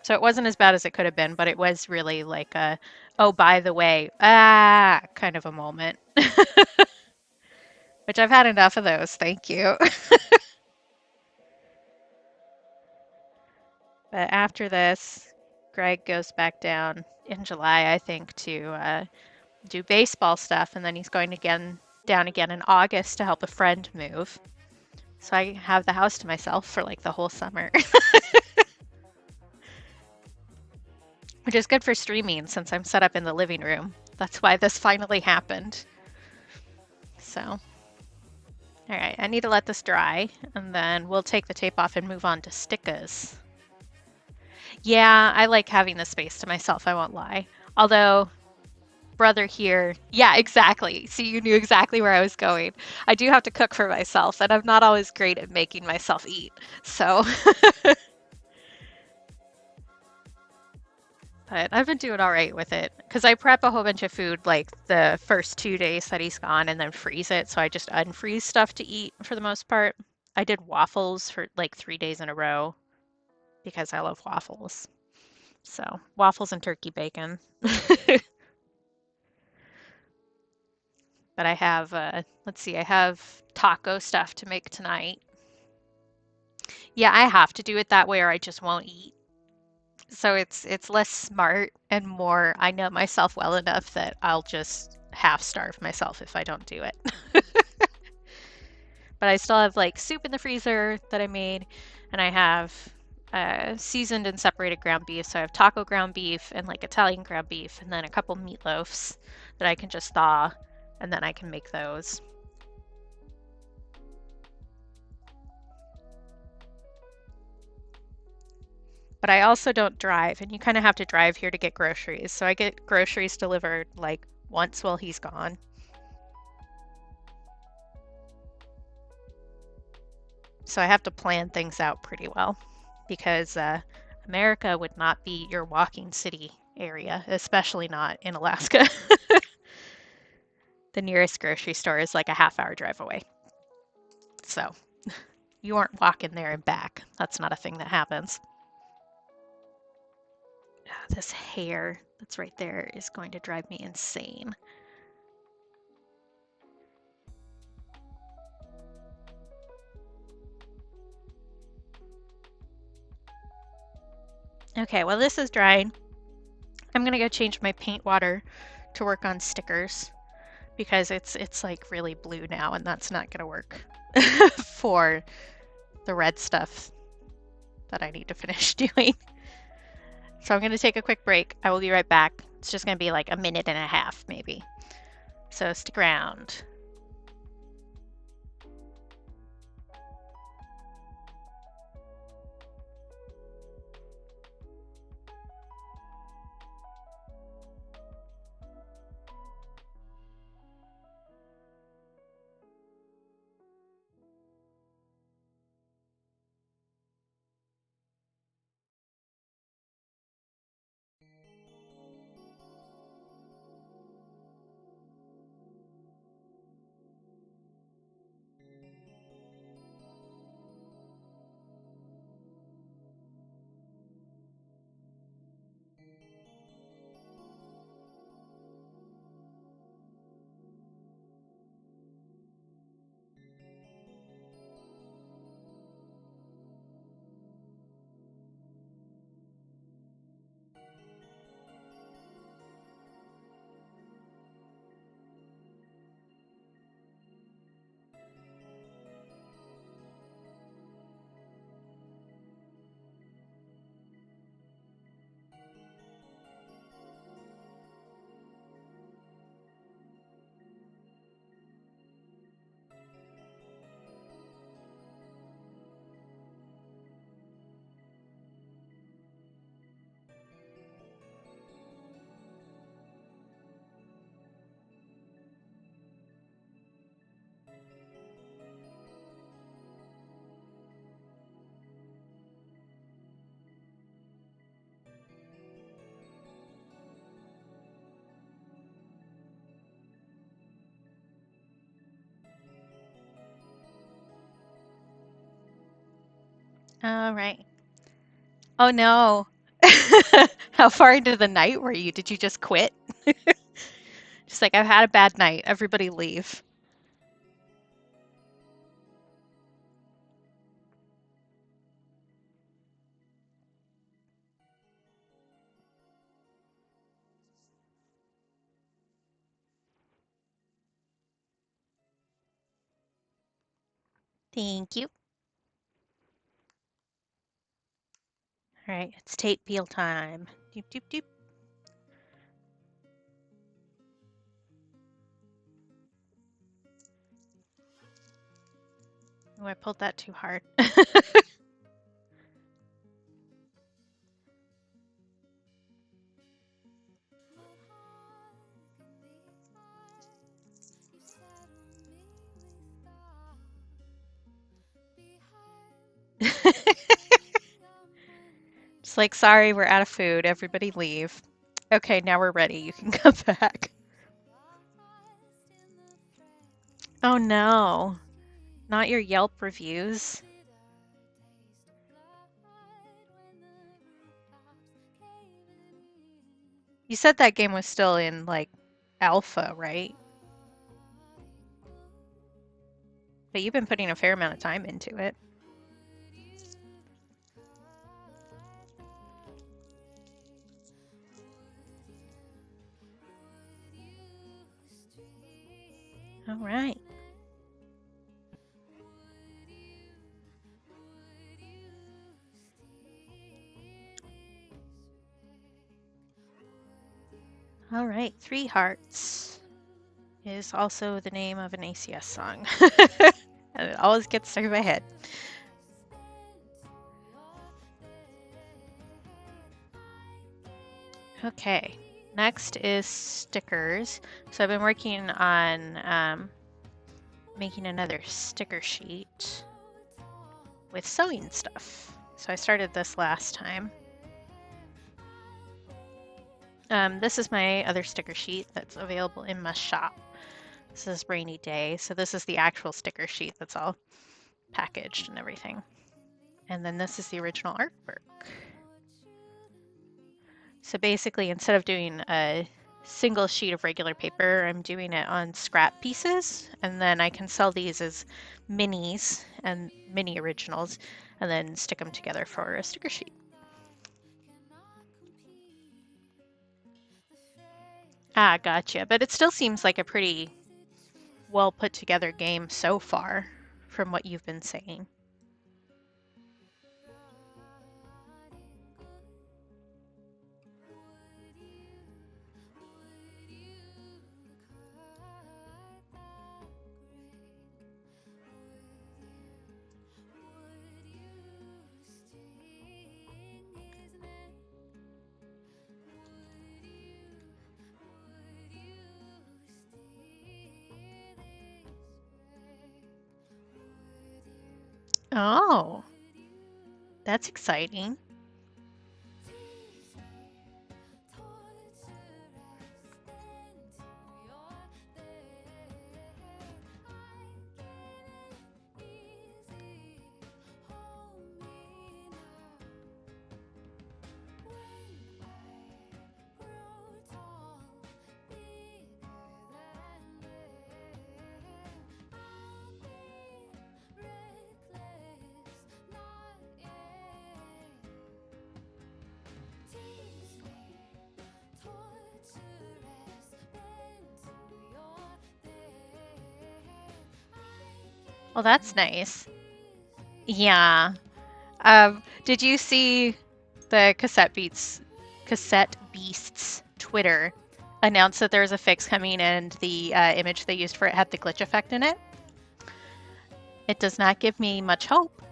so it wasn't as bad as it could have been, but it was really like a, oh, by the way, kind of a moment, which I've had enough of those. Thank you. But after this, Greg goes back down in July, I think, to do baseball stuff, and then he's going again down again in August to help a friend move. So I have the house to myself for like the whole summer, which is good for streaming since I'm set up in the living room. That's why this finally happened. So, all right, I need to let this dry, and then we'll take the tape off and move on to stickers. Yeah, I like having the space to myself, I won't lie. Although brother here. Yeah, exactly. See, you knew exactly where I was going. I do have to cook for myself, and I'm not always great at making myself eat. So, But I've been doing all right with it because I prep a whole bunch of food like the first 2 days that he's gone and then freeze it. So I just unfreeze stuff to eat for the most part. I did waffles for like 3 days in a row because I love waffles. So waffles and turkey bacon. But I have, let's see, I have taco stuff to make tonight. Yeah, I have to do it that way or I just won't eat. So it's less smart and more I know myself well enough that I'll just half starve myself if I don't do it. But I still have like soup in the freezer that I made, and I have seasoned and separated ground beef. So I have taco ground beef and like Italian ground beef, and then a couple meatloafs that I can just thaw, and then I can make those. But I also don't drive, and you kind of have to drive here to get groceries. So I get groceries delivered like once while he's gone. So I have to plan things out pretty well because America would not be your walking city area, especially not in Alaska. The nearest grocery store is like a half-hour drive away. So you aren't walking there and back. That's not a thing that happens. This hair that's right there is going to drive me insane. Okay, while this is drying, I'm gonna go change my paint water to work on stickers because it's like really blue now and that's not gonna work for the red stuff that I need to finish doing. So I'm gonna take a quick break. I will be right back. It's just gonna be like a minute and a half maybe. So stick around. All right. Oh no. How far into the night were you? Did you just quit? Just like, I've had a bad night. Everybody leave. Thank you. All right, it's tape peel time. Doop, doop, doop. Oh, I pulled that too hard. It's like, sorry, we're out of food. Everybody leave. Okay, now we're ready. You can come back. Oh no, not your Yelp reviews. You said that game was still in like alpha, right? But you've been putting a fair amount of time into it. All right. All right, Three Hearts is also the name of an ACS song. And it always gets stuck in my head. Okay, next is stickers. So I've been working on making another sticker sheet with sewing stuff. So I started this last time. This is my other sticker sheet that's available in my shop. This is Rainy Day, so this is the actual sticker sheet that's all packaged and everything. And then this is the original artwork. So basically, instead of doing a single sheet of regular paper, I'm doing it on scrap pieces, and then I can sell these as minis and mini originals, and then stick them together for a sticker sheet. Ah, gotcha. But it still seems like a pretty well put together game so far from what you've been saying. Oh, that's exciting. Well, that's nice. Yeah. Did you see the Cassette Beasts Twitter announced that there was a fix coming and the image they used for it had the glitch effect in it? It does not give me much hope.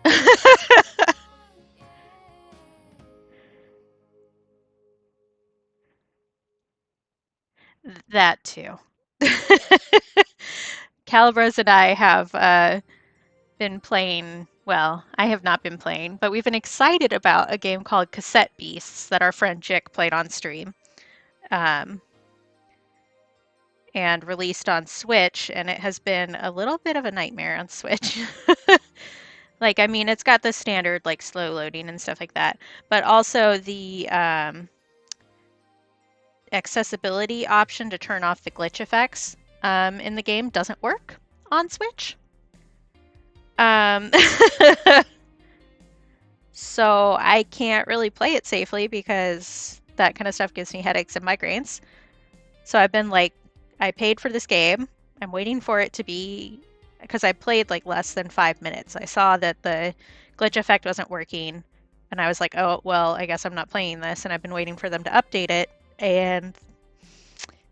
That too. Calibros and I have been playing, well, I have not been playing, but we've been excited about a game called Cassette Beasts that our friend Jick played on stream. Um, and released on Switch, and it has been a little bit of a nightmare on Switch. Like, I mean, it's got the standard, like, slow loading and stuff like that, but also the accessibility option to turn off the glitch effects in the game doesn't work on Switch. Um, so I can't really play it safely because that kind of stuff gives me headaches and migraines. So I've been like, I paid for this game. I'm waiting for it to be, because I played like less than 5 minutes. I saw that the glitch effect wasn't working, and I was like, oh, well, I guess I'm not playing this. And I've been waiting for them to update it, and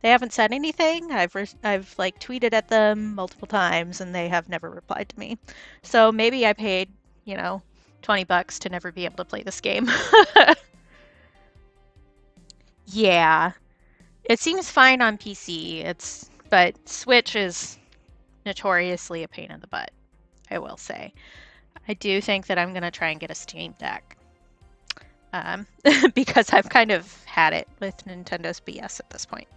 they haven't said anything. I've like tweeted at them multiple times, and they have never replied to me. So maybe I paid, you know, $20 to never be able to play this game. Yeah, it seems fine on PC. But Switch is notoriously a pain in the butt, I will say. I do think that I'm gonna try and get a Steam Deck. um, because I've kind of had it with Nintendo's BS at this point.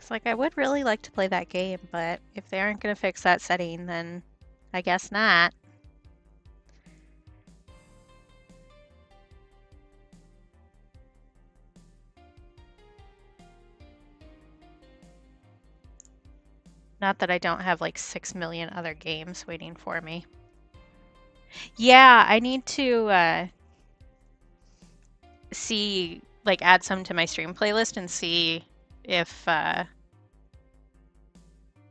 It's like I would really like to play that game, but if they aren't going to fix that setting, then I guess not. Not that I don't have like 6 million other games waiting for me. Yeah, I need to see, like, add some to my stream playlist and see if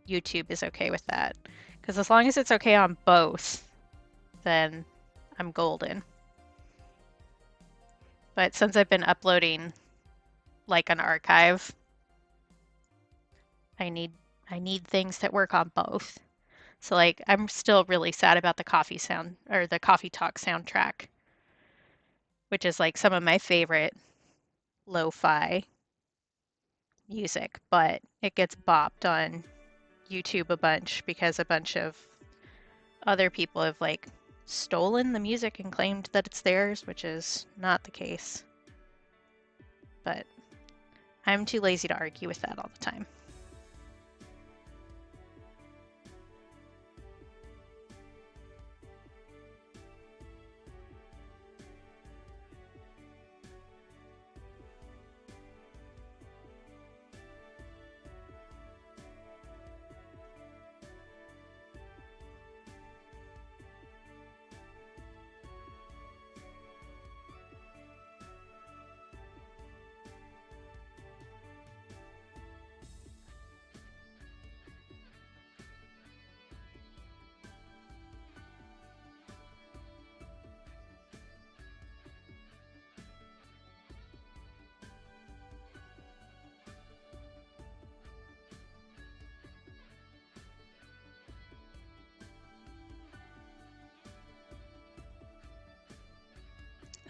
YouTube is okay with that. Because as long as it's okay on both, then I'm golden. But since I've been uploading like an archive, I need I need things that work on both. So like I'm still really sad about the coffee sound or the coffee talk soundtrack, which is like some of my favorite lo-fi music, but it gets bopped on YouTube a bunch because a bunch of other people have like stolen the music and claimed that it's theirs, which is not the case. But I'm too lazy to argue with that all the time.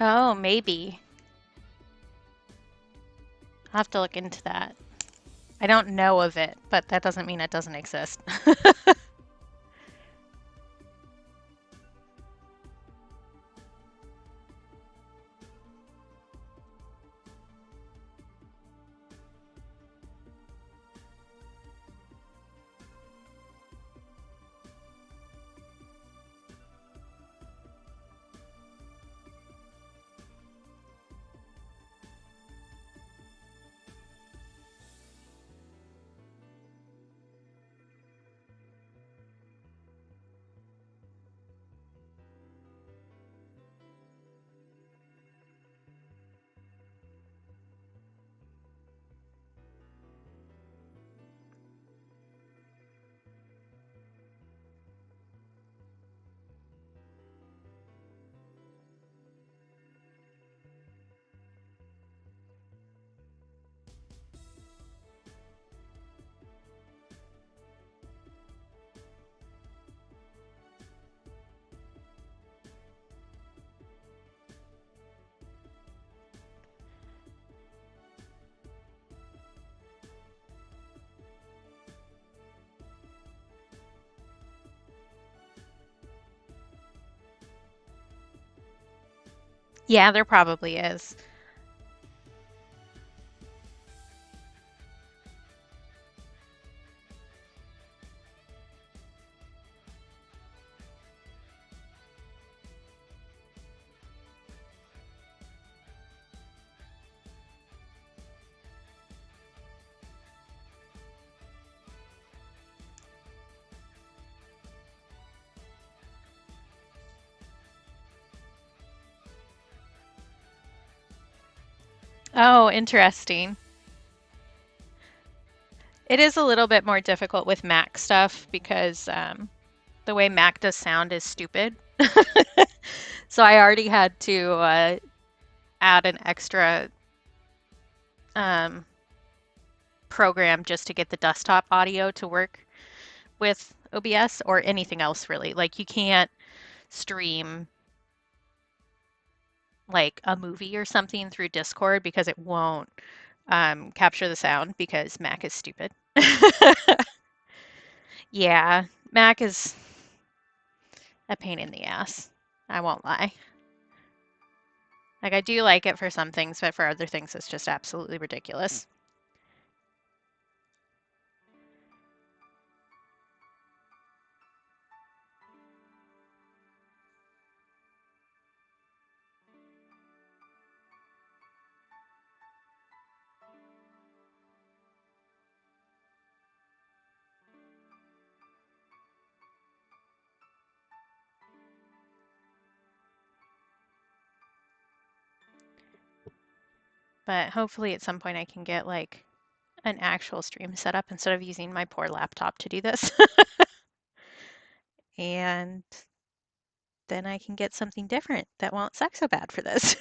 Oh, maybe. I'll have to look into that. I don't know of it, but that doesn't mean it doesn't exist. Yeah, there probably is. Oh, interesting. It is a little bit more difficult with Mac stuff because the way Mac does sound is stupid. So I already had to add an extra um, program just to get the desktop audio to work with OBS or anything else really. Like you can't stream like a movie or something through Discord because it won't capture the sound because Mac is stupid. Yeah, Mac is a pain in the ass. I won't lie. Like I do like it for some things, but for other things it's just absolutely ridiculous. But hopefully at some point I can get like an actual stream set up instead of using my poor laptop to do this. And then I can get something different that won't suck so bad for this.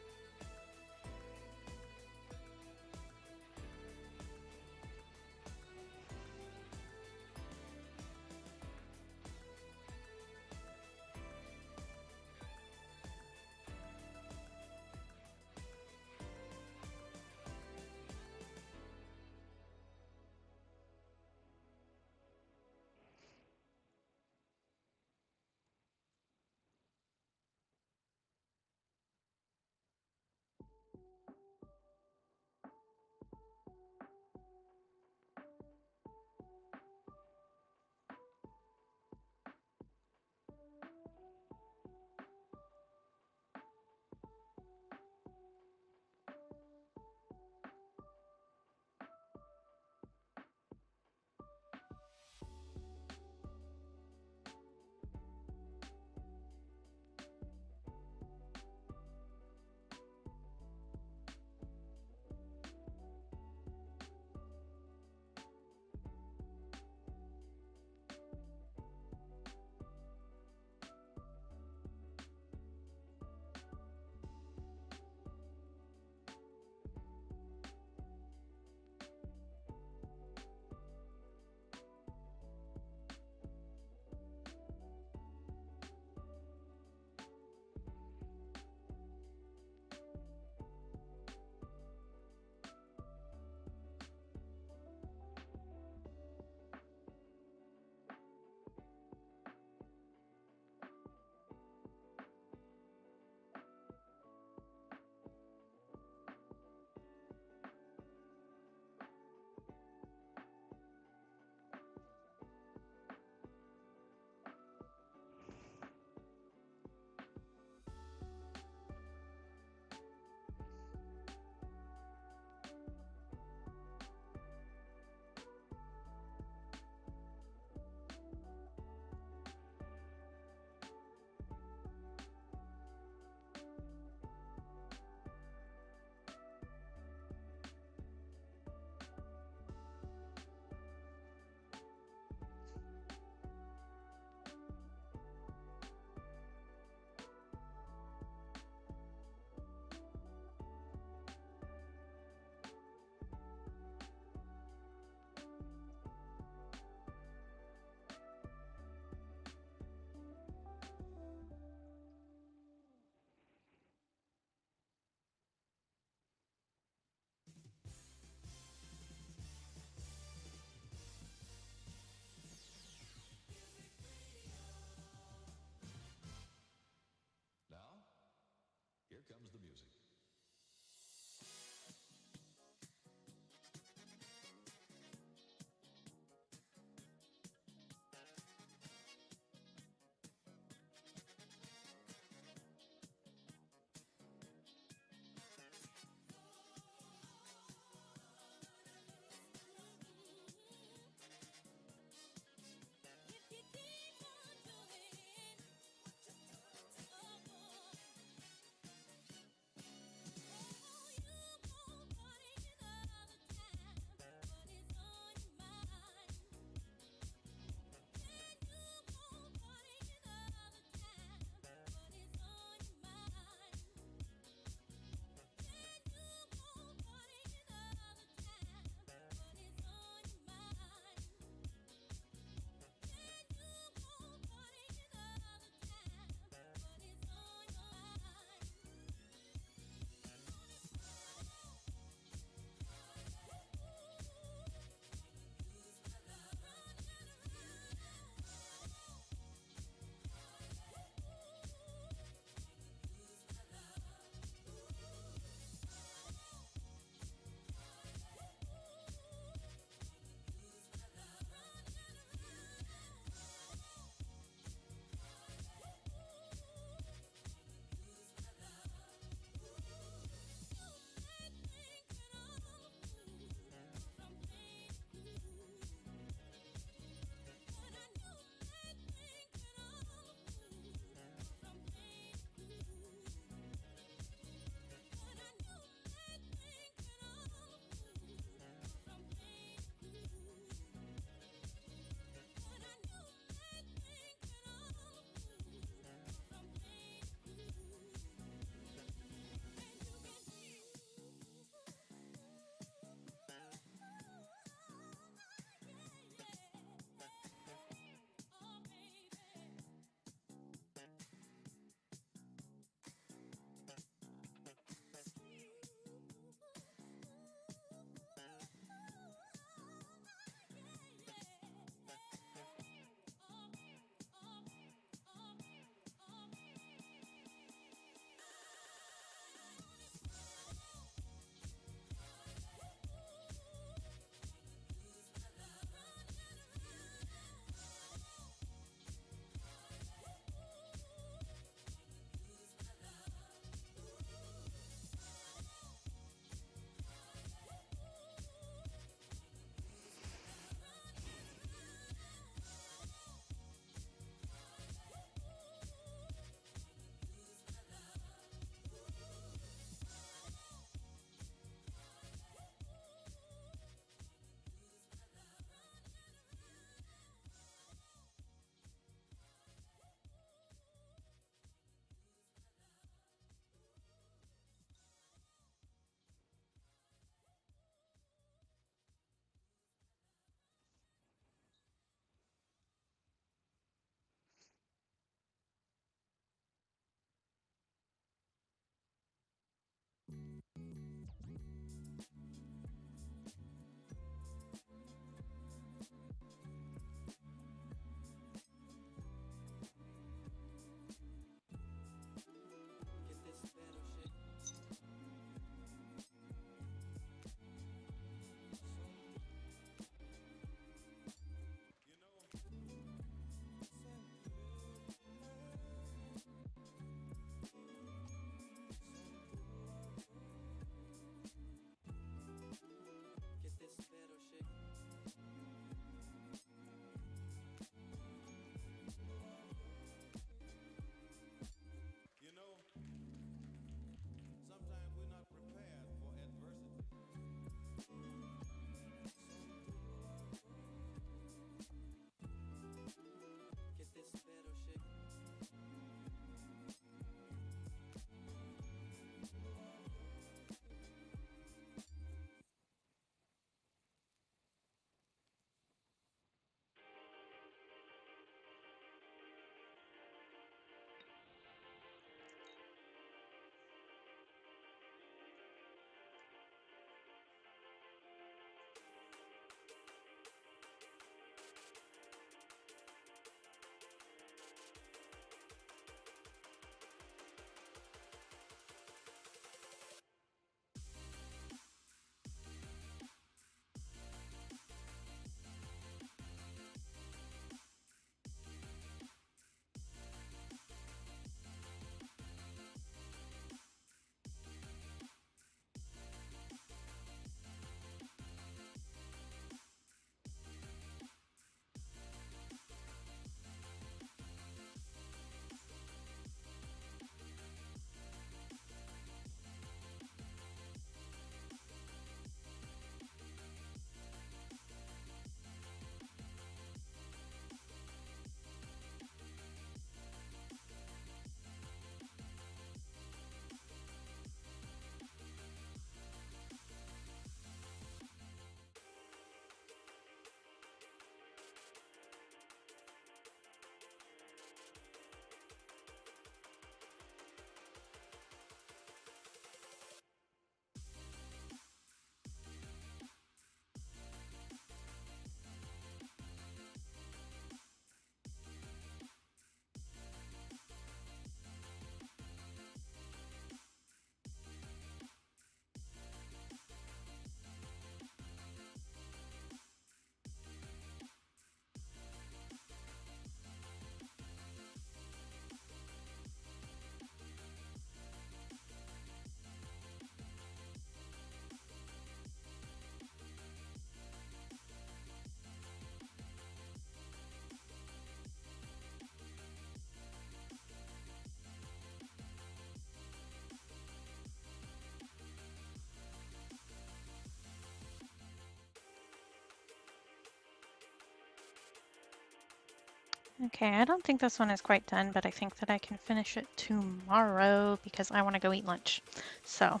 Okay, I don't think this one is quite done, but I think that I can finish it tomorrow because I want to go eat lunch. So,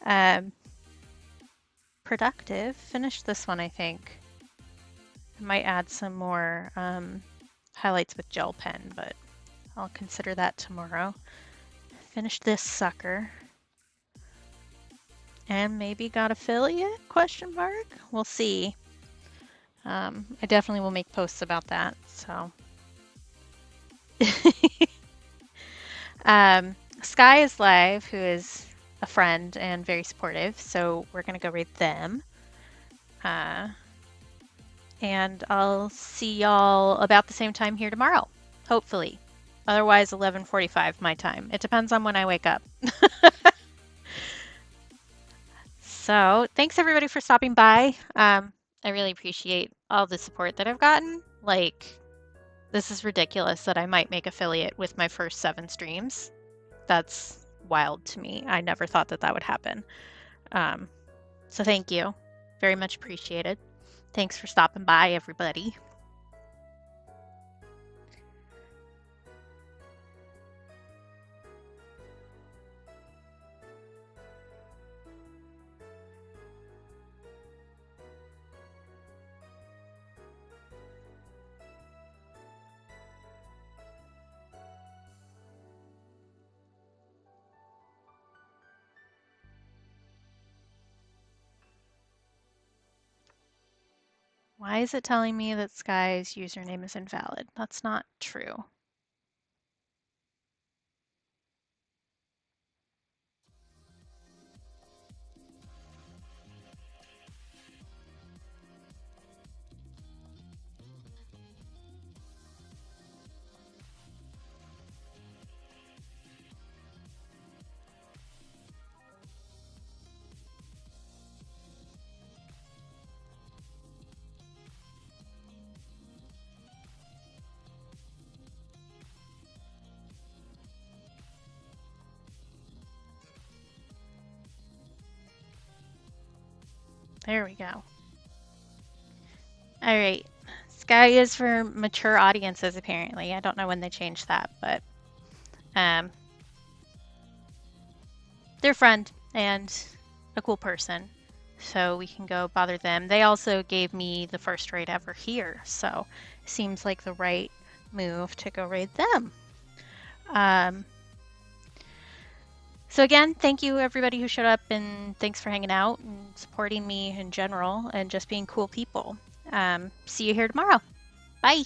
um, productive. Finished this one, I think. I might add some more highlights with gel pen, but I'll consider that tomorrow. Finish this sucker. And maybe got affiliate? Question mark. We'll see. I definitely will make posts about that. So, Sky is live, who is a friend and very supportive. So we're gonna go read them. Uh, and I'll see y'all about the same time here tomorrow, hopefully. Otherwise, 11:45 my time. It depends on when I wake up. So thanks everybody for stopping by. I really appreciate all the support that I've gotten. Like, this is ridiculous that I might make affiliate with my first 7 streams. That's wild to me. I never thought that that would happen. So thank you. Very much appreciated. Thanks for stopping by, everybody. Why is it telling me that Sky's username is invalid? That's not true. There we go. All right. Sky is for mature audiences, apparently. I don't know when they changed that, but um, they're a friend and a cool person. So we can go bother them. They also gave me the first raid ever here. So it seems like the right move to go raid them. So again, thank you everybody who showed up, and thanks for hanging out and supporting me in general and just being cool people. See you here tomorrow. Bye.